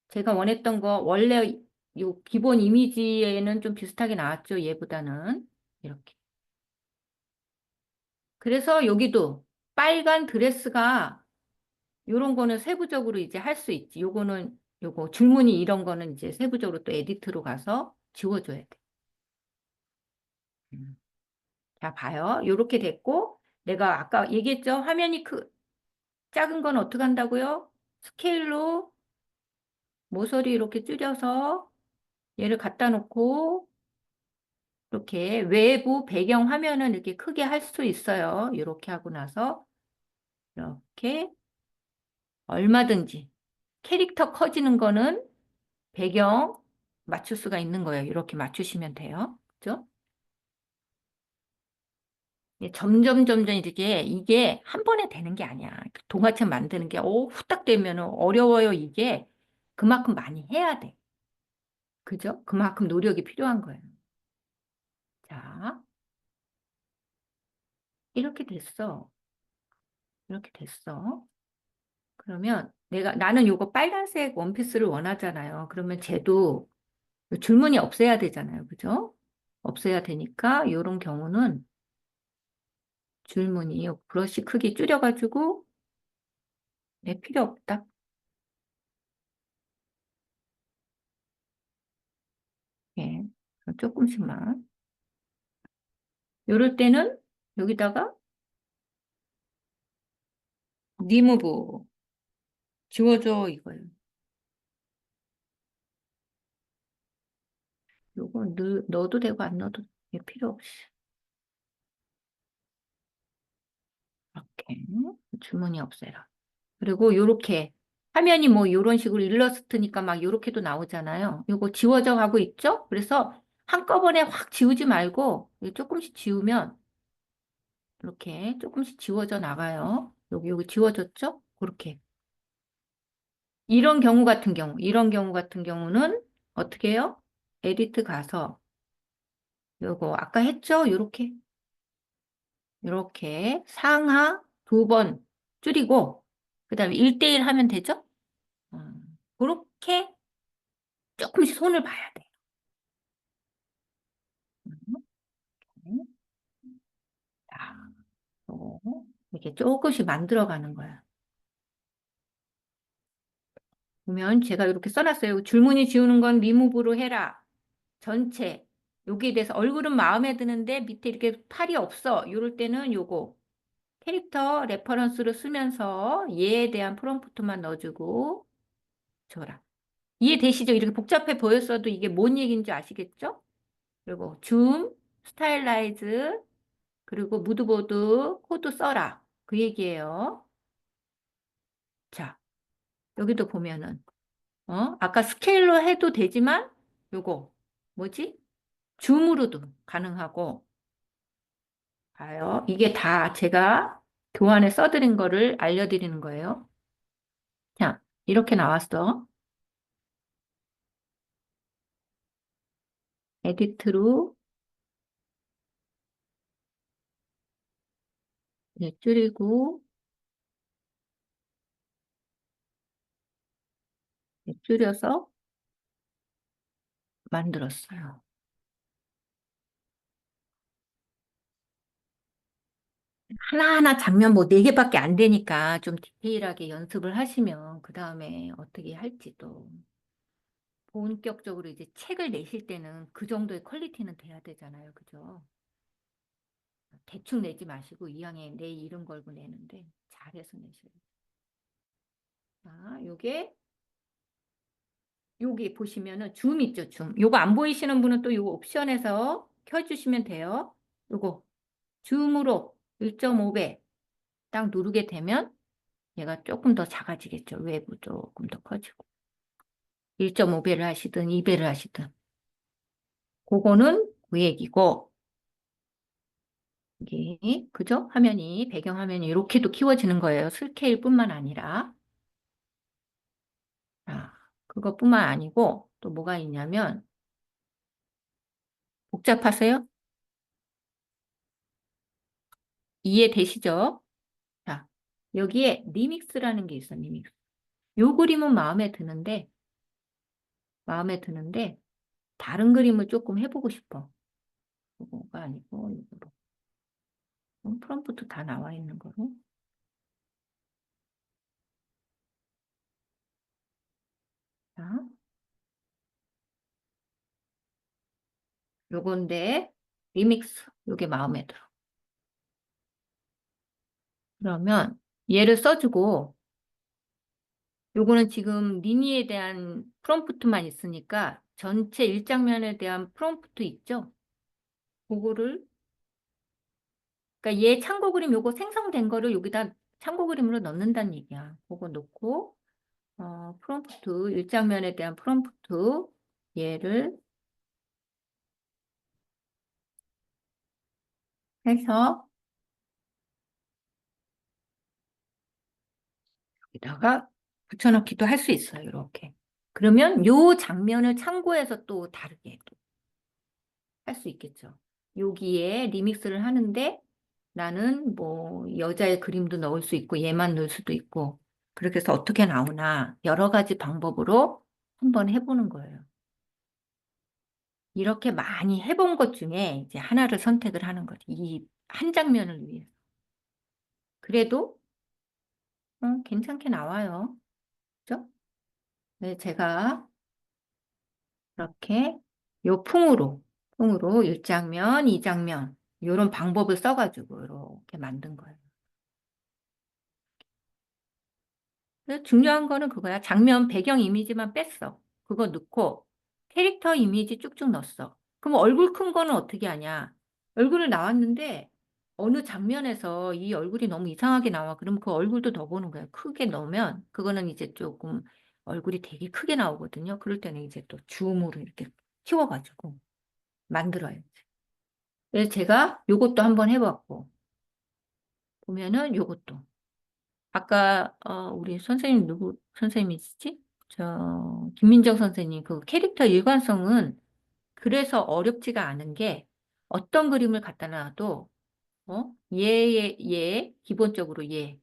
제가 원했던 거 원래 요 기본 이미지에는 좀 비슷하게 나왔죠. 얘보다는. 이렇게. 그래서 여기도 빨간 드레스가 요런 거는 세부적으로 이제 할 수 있지. 요거 줄무늬 이런 거는 이제 세부적으로 또 에디트로 가서 지워줘야 돼. 음. 자, 봐요. 요렇게 됐고, 내가 아까 얘기했죠? 화면이 작은 건 어떻게 한다고요? 스케일로 모서리 이렇게 줄여서 얘를 갖다 놓고, 이렇게 외부 배경 화면은 이렇게 크게 할 수 있어요. 이렇게 하고 나서, 이렇게 얼마든지. 캐릭터 커지는 거는 배경 맞출 수가 있는 거예요. 이렇게 맞추시면 돼요. 그죠? 점점 이게 한 번에 되는 게 아니야. 동화책 만드는 게 후딱 되면 어려워요. 이게 그만큼 많이 해야 돼. 그죠? 그만큼 노력이 필요한 거예요. 자, 이렇게 됐어. 이렇게 됐어. 그러면 나는 요거 빨간색 원피스를 원하잖아요. 그러면 쟤도 줄무늬 없애야 되잖아요. 그죠? 없애야 되니까 요런 경우는 줄무늬, 요 브러쉬 크기 줄여가지고, 네, 필요 없다. 예, 조금씩만. 요럴 때는 여기다가 리무브 지워줘 이거예요. 요거 넣어도 되고 안 넣어도 돼. 필요 없이. 이렇게 주머니 없애라. 그리고 요렇게 화면이 뭐 요런 식으로 일러스트니까 막 요렇게도 나오잖아요. 요거 지워져 가고 있죠? 그래서 한꺼번에 확 지우지 말고 조금씩 지우면 이렇게 조금씩 지워져 나가요. 여기 지워졌죠? 그렇게. 이런 경우 같은 경우는 어떻게 해요? 에디트 가서 요거 아까 했죠? 요렇게 상하 2번 줄이고 그다음에 1대1 하면 되죠? 그렇게 조금씩 손을 봐야 돼. 음, 자, 요거 이렇게 조금씩 만들어가는 거야. 보면 제가 이렇게 써놨어요. 줄무늬 지우는 건 리무브로 해라. 전체. 여기에 대해서 얼굴은 마음에 드는데 밑에 이렇게 팔이 없어. 이럴 때는 요거 캐릭터 레퍼런스를 쓰면서 얘에 대한 프롬프트만 넣어주고 줘라. 이해되시죠? 이렇게 복잡해 보였어도 이게 뭔 얘기인지 아시겠죠? 그리고 줌, 스타일라이즈, 그리고 무드보드 코드 써라. 그 얘기예요. 자, 여기도 보면은 아까 스케일로 해도 되지만 요거 뭐지? 줌으로도 가능하고 봐요. 이게 다 제가 교환에 써드린 거를 알려드리는 거예요. 자, 이렇게 나왔어. 에디트로 줄이고 줄여서 만들었어요. 하나하나 장면 뭐 4개밖에 안 되니까 좀 디테일하게 연습을 하시면 그 다음에 어떻게 할지도 본격적으로 이제 책을 내실 때는 그 정도의 퀄리티는 돼야 되잖아요. 그죠? 대충 내지 마시고 이왕에 내 이름 걸고 내는데 잘해서 내셔야 돼요. 자, 요게 보시면은 줌 있죠, 줌. 요거 안 보이시는 분은 또 요거 옵션에서 켜주시면 돼요. 요거 줌으로 1.5배 딱 누르게 되면 얘가 조금 더 작아지겠죠. 외부 조금 더 커지고. 1.5배를 하시든 2배를 하시든. 그거는 그 얘기고, 이게, 그죠? 화면이, 배경화면이 이렇게도 키워지는 거예요. 스케일뿐만 아니라. 아, 그것뿐만 아니고, 또 뭐가 있냐면, 복잡하세요? 이해되시죠? 자, 여기에 리믹스라는 게 있어, 리믹스. 요 그림은 마음에 드는데, 다른 그림을 조금 해보고 싶어. 그거가 아니고, 이거로. 프롬프트 다 나와 있는 거로. 자, 요건데, 리믹스. 요게 마음에 들어. 그러면 얘를 써주고, 요거는 지금 미니에 대한 프롬프트만 있으니까 전체 일장면에 대한 프롬프트 있죠? 그거를, 그러니까 얘 참고 그림 요거 생성된 거를 여기다 참고 그림으로 넣는다는 얘기야. 그거 놓고, 프롬프트, 일장면에 대한 프롬프트, 얘를 해서 여기다가 붙여넣기도 할 수 있어요. 이렇게. 그러면 요 장면을 참고해서 또 다르게 할 수 있겠죠. 여기에 리믹스를 하는데 나는 뭐 여자의 그림도 넣을 수 있고 얘만 넣을 수도 있고 그렇게 해서 어떻게 나오나 여러 가지 방법으로 한번 해보는 거예요. 이렇게 많이 해본 것 중에 이제 하나를 선택을 하는 거죠. 이 한 장면을 위해서. 그래도 괜찮게 나와요. 그죠? 네, 제가 이렇게 요 풍으로 1장면, 2장면 요런 방법을 써가지고 이렇게 만든 거예요. 그래서 중요한 거는 그거야. 장면 배경 이미지만 뺐어. 그거 넣고 캐릭터 이미지 쭉쭉 넣었어. 그럼 얼굴 큰 거는 어떻게 하냐? 얼굴을 나왔는데 어느 장면에서 이 얼굴이 너무 이상하게 나와. 그럼 그 얼굴도 더 보는 거야. 크게 넣으면 그거는 이제 조금 얼굴이 되게 크게 나오거든요. 그럴 때는 이제 또 줌으로 이렇게 키워가지고 만들어야지. 그래서 제가 요것도 한번 해봤고 보면은 요것도 아까 우리 선생님 누구 선생님이시지? 저 김민정 선생님 그 캐릭터 일관성은 그래서 어렵지가 않은 게 어떤 그림을 갖다 놔도 얘 기본적으로 얘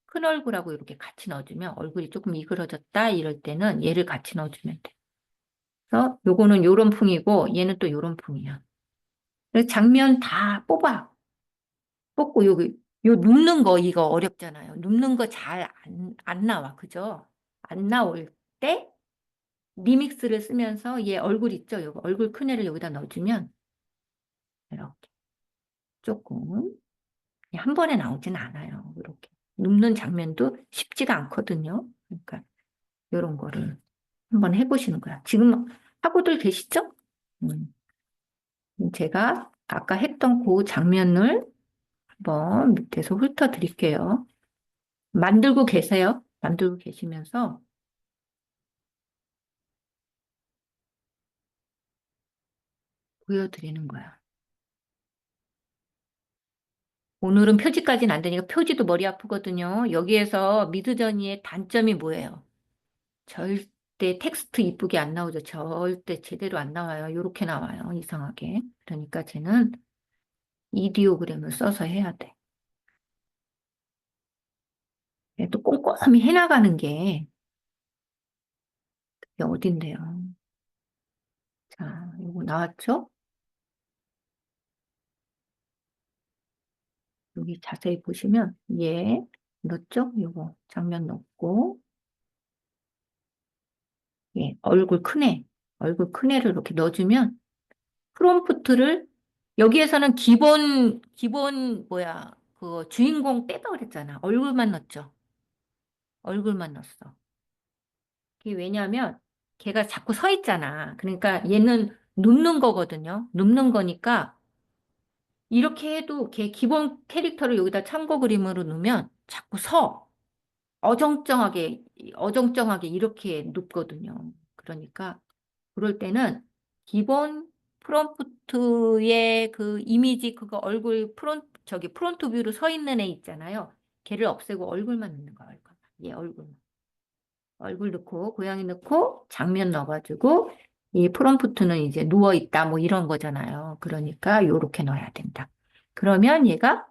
큰 얼굴하고 이렇게 같이 넣어주면 얼굴이 조금 이그러졌다 이럴 때는 얘를 같이 넣어주면 돼. 그래서 요거는 요런 풍이고 얘는 또 요런 풍이야. 그래서 장면 다 뽑고 여기 요 눕는 거 이거 어렵잖아요. 눕는 거 잘 안 나와. 그죠? 안 나올 때 리믹스를 쓰면서 얘 얼굴 있죠? 요거 얼굴 큰 애를 여기다 넣어주면 이렇게 조금 한 번에 나오진 않아요. 이렇게 눕는 장면도 쉽지가 않거든요. 그러니까 이런 거를 한번 해보시는 거야. 지금 하고들 계시죠? 음. 제가 아까 했던 그 장면을 한번 밑에서 훑어드릴게요. 만들고 계세요. 만들고 계시면서 보여드리는 거야. 오늘은 표지까지는 안 되니까 표지도 머리 아프거든요. 여기에서 미드저니의 단점이 뭐예요? 절대 텍스트 이쁘게 안 나오죠. 절대 제대로 안 나와요. 이렇게 나와요. 이상하게. 그러니까 쟤는 이디오그램을 써서 해야 돼. 또 꼼꼼히 해나가는 게 그게 어딘데요. 자, 이거 나왔죠? 여기 자세히 보시면 얘 넣었죠? 이거 장면 넣고 예, 얼굴 큰 애를 이렇게 넣어주면 프롬프트를 여기에서는 기본 뭐야 그 주인공 빼다 그랬잖아. 얼굴만 넣었죠. 얼굴만 넣었어. 그게 왜냐하면 걔가 자꾸 서 있잖아. 그러니까 얘는 눕는 거거든요. 눕는 거니까 이렇게 해도 걔 기본 캐릭터를 여기다 참고 그림으로 넣으면 자꾸 서. 어정쩡하게 어정쩡하게 이렇게 눕거든요. 그러니까 그럴 때는 기본 프롬프트의 그 이미지 그거 얼굴 프론트 뷰로 서 있는 애 있잖아요. 걔를 없애고 얼굴만 넣는 거야. 얼굴만. 얘 얼굴만. 얼굴 넣고 고양이 넣고 장면 넣어가지고 이 프롬프트는 이제 누워 있다 뭐 이런 거잖아요. 그러니까 요렇게 넣어야 된다. 그러면 얘가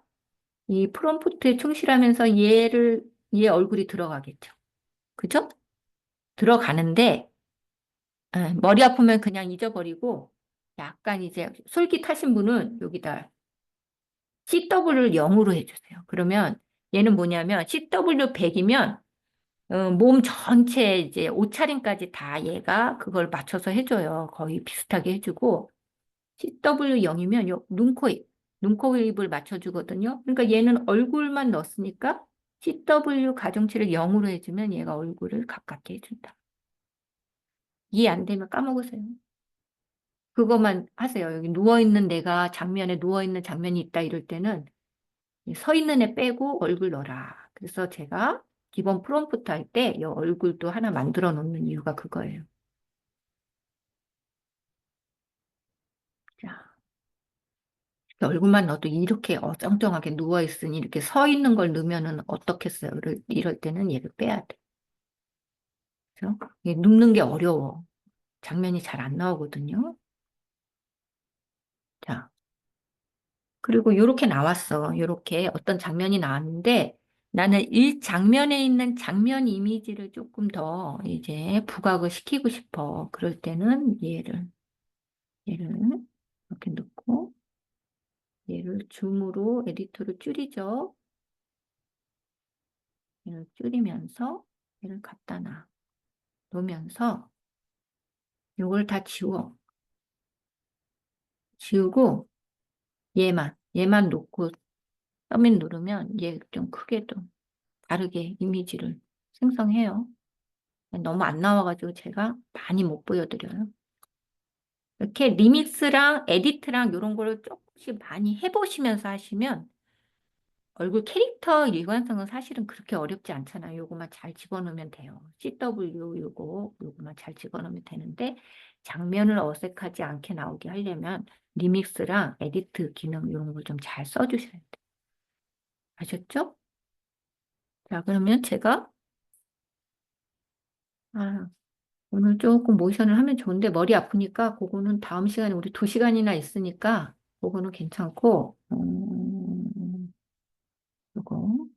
이 프롬프트에 충실하면서 얘 얼굴이 들어가겠죠. 그죠? 들어가는데 머리 아프면 그냥 잊어버리고 약간 이제 솔깃하신 분은 여기다 CW를 0으로 해주세요. 그러면 얘는 뭐냐면 CW 100이면 몸 전체 이제 옷차림까지 다 얘가 그걸 맞춰서 해줘요. 거의 비슷하게 해주고 CW 0이면 요 눈코 입을 맞춰주거든요. 그러니까 얘는 얼굴만 넣었으니까 CW 가중치를 0으로 해주면 얘가 얼굴을 가깝게 해준다. 이해 안 되면 까먹으세요. 그것만 하세요. 여기 누워있는 내가 장면에 누워있는 장면이 있다 이럴 때는 서 있는 애 빼고 얼굴 넣어라. 그래서 제가 기본 프롬프트 할 때 이 얼굴도 하나 만들어 놓는 이유가 그거예요. 자, 이렇게 얼굴만 넣어도 이렇게 어정쩡하게 누워있으니 이렇게 서 있는 걸 넣으면은 어떻겠어요? 이럴 때는 얘를 빼야 돼. 그죠? 이게 눕는 게 어려워. 장면이 잘 안 나오거든요. 자, 그리고 요렇게 나왔어. 요렇게 어떤 장면이 나왔는데 나는 이 장면에 있는 장면 이미지를 조금 더 이제 부각을 시키고 싶어. 그럴 때는 얘를 이렇게 넣고, 얘를 줌으로 에디터를 줄이죠. 얘를 줄이면서 얘를 갖다 놓으면서 요걸 다 지우고 얘만 놓고 서밋 누르면 얘 좀 크게 좀 다르게 이미지를 생성해요. 너무 안 나와가지고 제가 많이 못 보여드려요. 이렇게 리믹스랑 에디트랑 이런 거를 조금씩 많이 해보시면서 하시면 얼굴 캐릭터 일관성은 사실은 그렇게 어렵지 않잖아요. 요거만 잘 집어넣으면 돼요. CW 요거만 잘 집어넣으면 되는데 장면을 어색하지 않게 나오게 하려면 리믹스랑 에디트 기능 이런 걸 좀 잘 써주셔야 돼요. 아셨죠? 자, 그러면 제가 아, 오늘 조금 모션을 하면 좋은데 머리 아프니까 그거는 다음 시간에 우리 2시간이나 있으니까 그거는 괜찮고 요거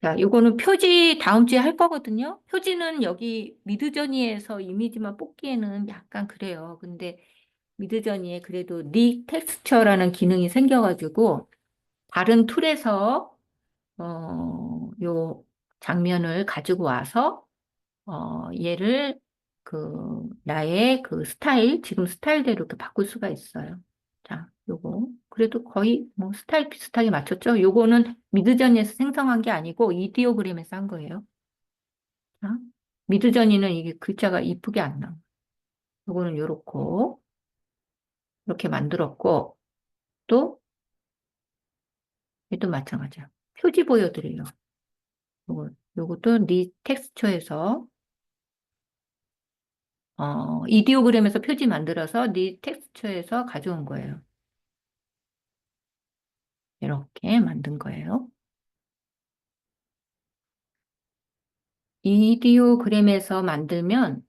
자, 요거는 표지 다음 주에 할 거거든요. 표지는 여기 미드저니에서 이미지만 뽑기에는 약간 그래요. 근데 미드저니에 그래도 닉 텍스처라는 기능이 생겨가지고 다른 툴에서 요 장면을 가지고 와서 얘를 나의 그 스타일, 지금 스타일대로 이렇게 바꿀 수가 있어요. 자, 요거. 그래도 거의 뭐 스타일 비슷하게 맞췄죠? 요거는 미드저니에서 생성한 게 아니고 이디오그램에서 한 거예요. 자, 미드저니는 이게 글자가 이쁘게 안 나와. 요거는 요렇고, 이렇게 만들었고, 또, 얘도 마찬가지야. 표지 보여드려요. 요것도 리 텍스처에서 이디오그램에서 표지 만들어서 네 텍스처에서 가져온 거예요. 이렇게 만든 거예요. 이디오그램에서 만들면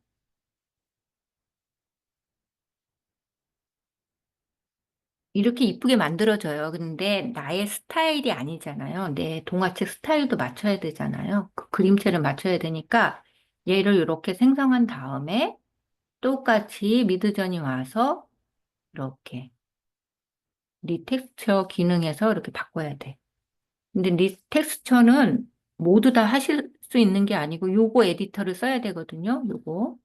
이렇게 이쁘게 만들어져요. 근데 나의 스타일이 아니잖아요. 내 동화책 스타일도 맞춰야 되잖아요. 그 그림체를 맞춰야 되니까 얘를 이렇게 생성한 다음에 똑같이 미드전이 와서 이렇게 리텍스처 기능에서 이렇게 바꿔야 돼. 근데 리텍스처는 모두 다 하실 수 있는 게 아니고 요거 에디터를 써야 되거든요. 요거.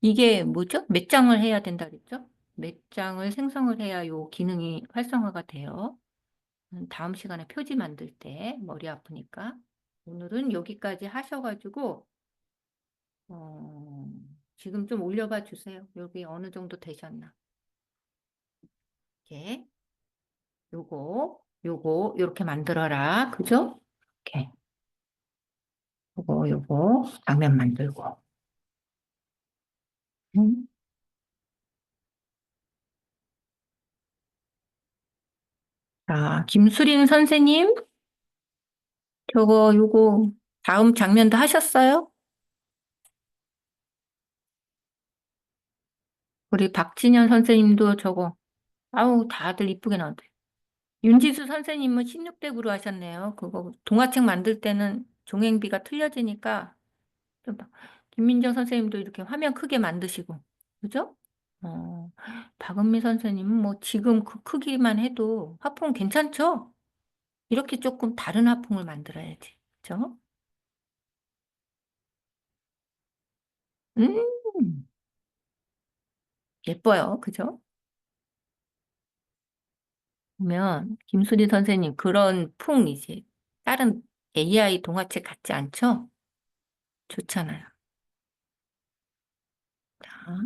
이게 뭐죠? 몇 장을 해야 된다 그랬죠? 몇 장을 생성을 해야 요 기능이 활성화가 돼요. 다음 시간에 표지 만들 때 머리 아프니까 오늘은 여기까지 하셔가지고 어, 지금 좀 올려봐 주세요. 여기 어느 정도 되셨나? 이렇게 요거 요렇게 만들어라. 그죠? 이렇게 요거 장면 만들고 음. 자, 김수린 선생님 요거 다음 장면도 하셨어요? 우리 박진현 선생님도 아우, 다들 이쁘게 나왔대. 윤지수 선생님은 16대 구로 하셨네요. 그거 동화책 만들 때는 종행비가 틀려지니까 좀 김민정 선생님도 이렇게 화면 크게 만드시고, 그죠? 어, 박은미 선생님은 뭐 지금 그 크기만 해도 화풍 괜찮죠? 이렇게 조금 다른 화풍을 만들어야지. 그죠? 음, 예뻐요. 그죠? 보면 김수리 선생님 그런 이제 다른 AI 동화책 같지 않죠? 좋잖아요. 자,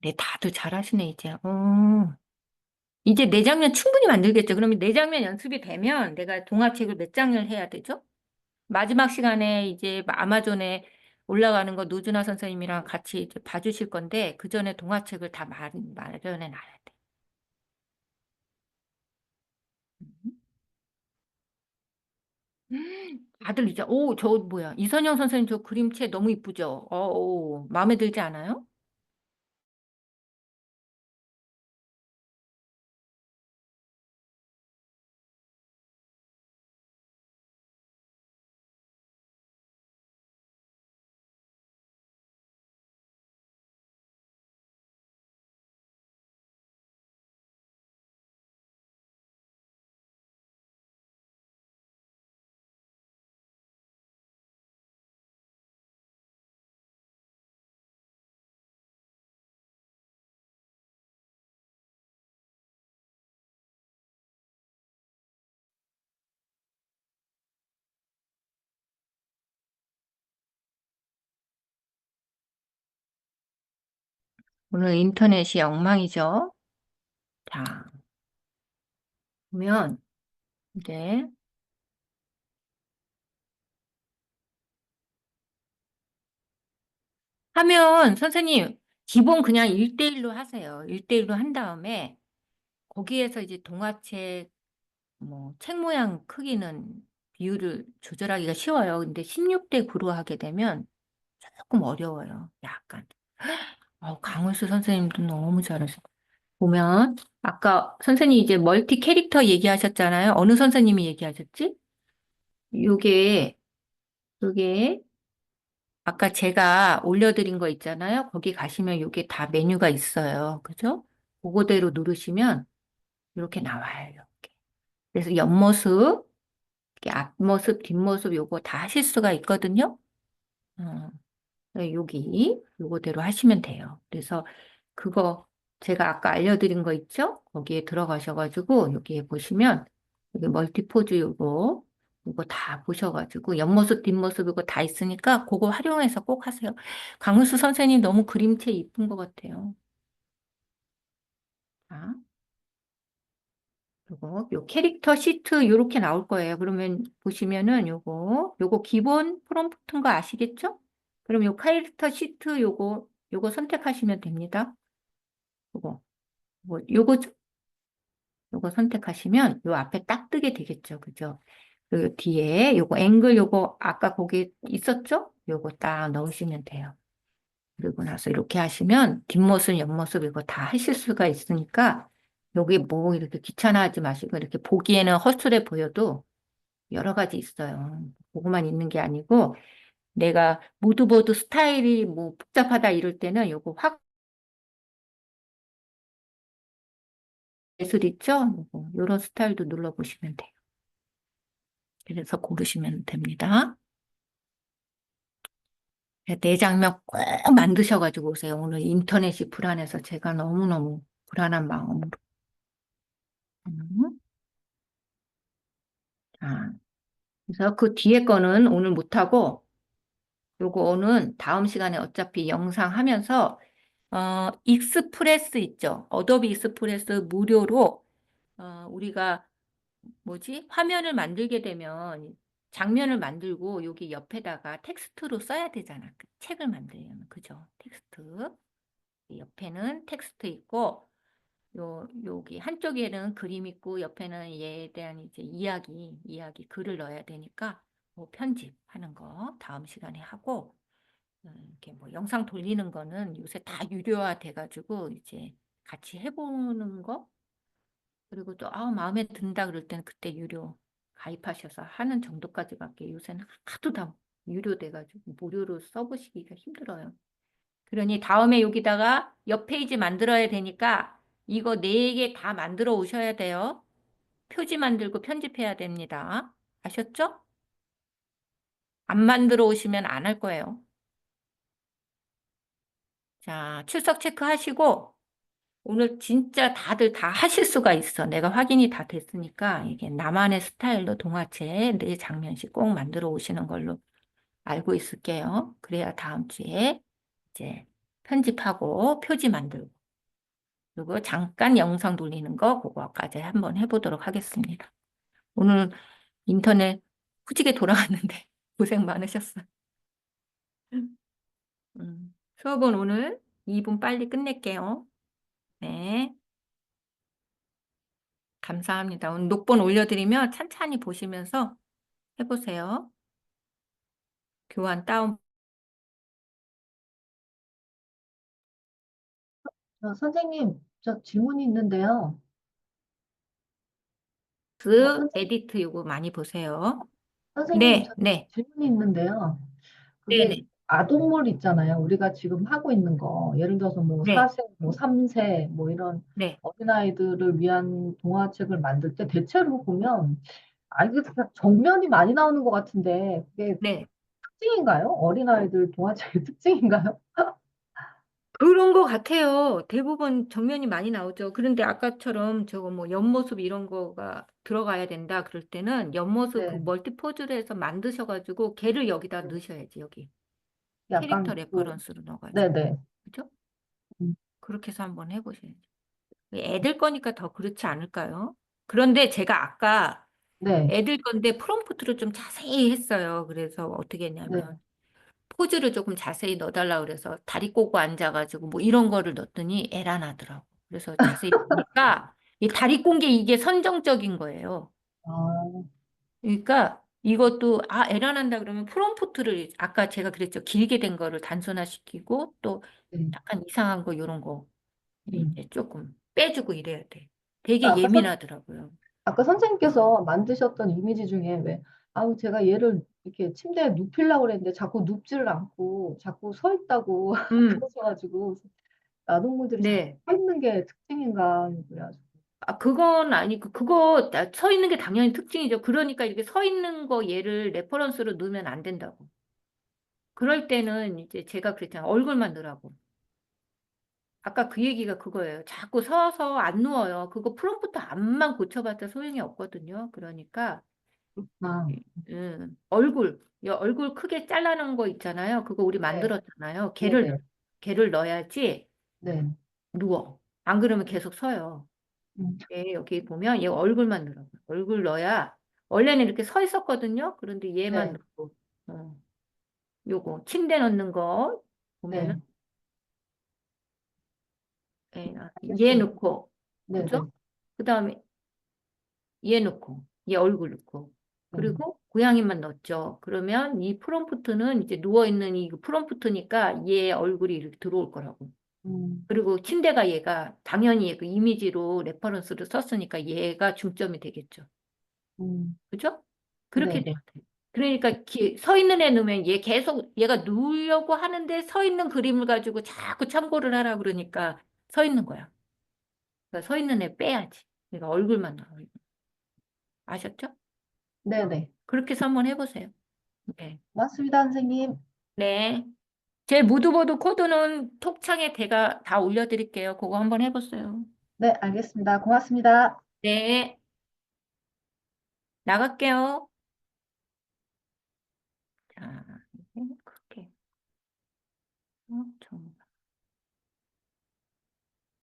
네, 다들 잘하시네, 이제. 이제 네 장면 충분히 만들겠죠. 그러면 네 장면 연습이 되면 내가 동화책을 몇 장을 해야 되죠? 마지막 시간에 이제 아마존에 올라가는 거 노준하 선생님이랑 같이 이제 봐주실 건데, 그 전에 동화책을 다 마련해 놔야 돼. 다들 이제, 저 뭐야. 이선영 선생님 저 그림체 너무 이쁘죠? 마음에 들지 않아요? 오늘 인터넷이 엉망이죠? 자, 보면 이제 하면 선생님 기본 그냥 1대1로 하세요. 1대1로 한 다음에 거기에서 이제 동화책 뭐 책 모양 크기는 비율을 조절하기가 쉬워요. 근데 16대 9로 하게 되면 조금 어려워요. 약간. 강울수 선생님도 너무 잘하셔. 보면 아까 선생님 이제 멀티 캐릭터 얘기하셨잖아요. 어느 선생님이 얘기하셨지? 요게 요게 아까 제가 올려드린 거 있잖아요. 거기 가시면 요게 다 메뉴가 있어요. 그죠? 그거대로 누르시면 이렇게 나와요. 이렇게. 그래서 옆모습, 이렇게 앞모습, 뒷모습 요거 다 하실 수가 있거든요. 어, 여기 요거대로 하시면 돼요. 그래서 그거 제가 아까 알려드린 거 있죠? 거기에 들어가셔가지고 여기에 보시면 여기 멀티포즈 요거 다 보셔가지고 옆모습 뒷모습 이거 다 있으니까 그거 활용해서 꼭 하세요. 강은수 선생님 너무 그림체 이쁜 것 같아요. 자, 요 캐릭터 시트 요렇게 나올 거예요. 그러면 보시면은 요거 기본 프롬프트인 거 아시겠죠? 그럼 요 캐릭터 시트 요거 선택하시면 됩니다. 요거 요거 요거 선택하시면 요 앞에 딱 뜨게 되겠죠. 그죠? 그리고 뒤에 요거 앵글 요거 아까 거기 있었죠? 요거 딱 넣으시면 돼요. 그리고 나서 이렇게 하시면 뒷모습, 옆모습 이거 다 하실 수가 있으니까 여기 뭐 이렇게 귀찮아하지 마시고 이렇게 보기에는 허술해 보여도 여러 가지 있어요. 그거만 있는 게 아니고 내가 모드보드 스타일이 뭐 복잡하다 이럴 때는 요거 확 예술 있죠? 요런 스타일도 눌러보시면 돼요. 그래서 고르시면 됩니다. 내 장면 꼭 만드셔가지고 오세요. 오늘 인터넷이 불안해서 제가 너무너무 불안한 마음으로. 음. 자, 그래서 그 뒤에 거는 오늘 못하고 요거는 다음 시간에 어차피 영상 하면서 익스프레스 있죠. 어도비 익스프레스 무료로 우리가 뭐지? 화면을 만들게 되면 장면을 만들고 여기 옆에다가 텍스트로 써야 되잖아. 그 책을 만들려면 그죠? 텍스트. 옆에는 텍스트 있고 여기 한쪽에는 그림 있고 옆에는 얘에 대한 이제 이야기 글을 넣어야 되니까 뭐 편집하는 거 다음 시간에 하고 이렇게 뭐 영상 돌리는 거는 요새 다 유료화 돼가지고 이제 같이 해보는 거 그리고 또 마음에 든다 그럴 때는 그때 유료 가입하셔서 하는 정도까지밖에 요새는 하도 다 유료 돼가지고 무료로 써보시기가 힘들어요. 그러니 다음에 여기다가 옆 페이지 만들어야 되니까 이거 4개 다 만들어 오셔야 돼요. 표지 만들고 편집해야 됩니다. 아셨죠? 안 만들어 오시면 안 할 거예요. 자, 출석 체크하시고 오늘 진짜 다들 다 하실 수가 있어. 내가 확인이 다 됐으니까 이게 나만의 스타일로 동화책 4장면씩 꼭 만들어 오시는 걸로 알고 있을게요. 그래야 다음 주에 이제 편집하고 표지 만들고 그리고 잠깐 영상 돌리는 거 그거까지 한번 해보도록 하겠습니다. 오늘 인터넷 후지게 돌아갔는데 고생 많으셨어요. 수업은 오늘 2분 빨리 끝낼게요. 네, 감사합니다. 오늘 녹본 올려드리면 찬찬히 보시면서 해보세요. 교환 다운 선생님, 저 질문이 있는데요. 스 선생님, 에디트 요거 많이 보세요. 선생님, 네, 저 네, 질문이 있는데요. 네, 그게 네, 아동물 있잖아요. 우리가 지금 하고 있는 거. 예를 들어서 뭐 네, 4세, 뭐 3세, 뭐 이런 네, 어린아이들을 위한 동화책을 만들 때 대체로 보면 이게 그냥 정면이 많이 나오는 것 같은데 그게 네. 특징인가요? 어린아이들 동화책의 특징인가요? 그런 거 같아요. 대부분 정면이 많이 나오죠. 그런데 아까처럼 저거 뭐 옆모습 이런 거가 들어가야 된다. 그럴 때는 옆모습 그 네. 멀티포즈를 해서 만드셔가지고 걔를 여기다 네. 넣으셔야지, 여기. 캐릭터 약간 그, 레퍼런스로 넣어가지고. 네네. 그죠? 음. 그렇게 해서 한번 해보셔야죠. 애들 거니까 더 그렇지 않을까요? 그런데 제가 아까 네, 애들 건데 프롬프트를 좀 자세히 했어요. 그래서 어떻게 네. 했냐면 포즈를 조금 자세히 넣어달라 그래서 다리 꼬고 앉아가지고 뭐 이런 거를 넣었더니 애란하더라고. 그래서 자세히 보니까 이 다리 꼰 게 이게 선정적인 거예요. 아, 그러니까 이것도 애란한다 그러면 프롬프트를 아까 제가 그랬죠. 길게 된 거를 단순화시키고 또 네. 약간 이상한 거 이런 거 음. 이제 조금 빼주고 이래야 돼. 되게 아까 예민하더라고요. 아까 선생님께서 만드셨던 이미지 중에 왜, 아우, 제가 얘를 이렇게 침대에 눕히려고 그랬는데 자꾸 눕지를 않고 자꾸 서 있다고 음, 그러셔가지고, 야동물들이 자꾸 네. 서 있는 게 특징인가, 그래가지고. 그건 아니고, 그거 서 있는 게 당연히 특징이죠. 그러니까 이렇게 서 있는 거 얘를 레퍼런스로 넣으면 안 된다고. 그럴 때는 이제 제가 그랬잖아요. 얼굴만 넣으라고. 아까 그 얘기가 그거예요. 자꾸 서서 안 누워요. 그거 프롬프트 앞만 고쳐봤자 소용이 없거든요. 그러니까, 아, 얼굴 크게 잘라놓은 거 있잖아요. 그거 우리 네, 만들었잖아요. 네네, 걔를 넣어야지 네. 누워. 안 그러면 계속 서요. 음, 여기 보면 얘 얼굴만 넣어. 얼굴 넣어야 원래는 이렇게 서 있었거든요. 그런데 얘만 네, 넣고 요거 침대 넣는 거 보면은 네. 얘 알겠습니다. 넣고 그죠? 네네, 그다음에 얘 넣고 얘 얼굴 넣고 네. 그리고 고양이만 넣었죠. 그러면 이 프롬프트는 이제 누워 있는 이 프롬프트니까 얘 얼굴이 이렇게 들어올 거라고. 음, 그리고 침대가 얘가 당연히 그 이미지로 레퍼런스를 썼으니까 얘가 중점이 되겠죠. 그죠? 그렇게 돼야 네네. 돼. 그러니까 서 있는 애 넣으면 얘 계속 얘가 누우려고 하는데 서 있는 그림을 가지고 자꾸 참고를 하라 그러니까 서 있는 거야. 그러니까 서 있는 애 빼야지. 그러니까 얼굴만 나와. 아셨죠? 네네. 그렇게 해서 한번 해보세요. 네. 맞습니다, 선생님. 네. 제 무드보드 코드는 톡창에 제가 다 올려드릴게요. 그거 한번 해보세요. 네, 알겠습니다. 고맙습니다. 네. 나갈게요. 자, 이게 그렇게. 정말.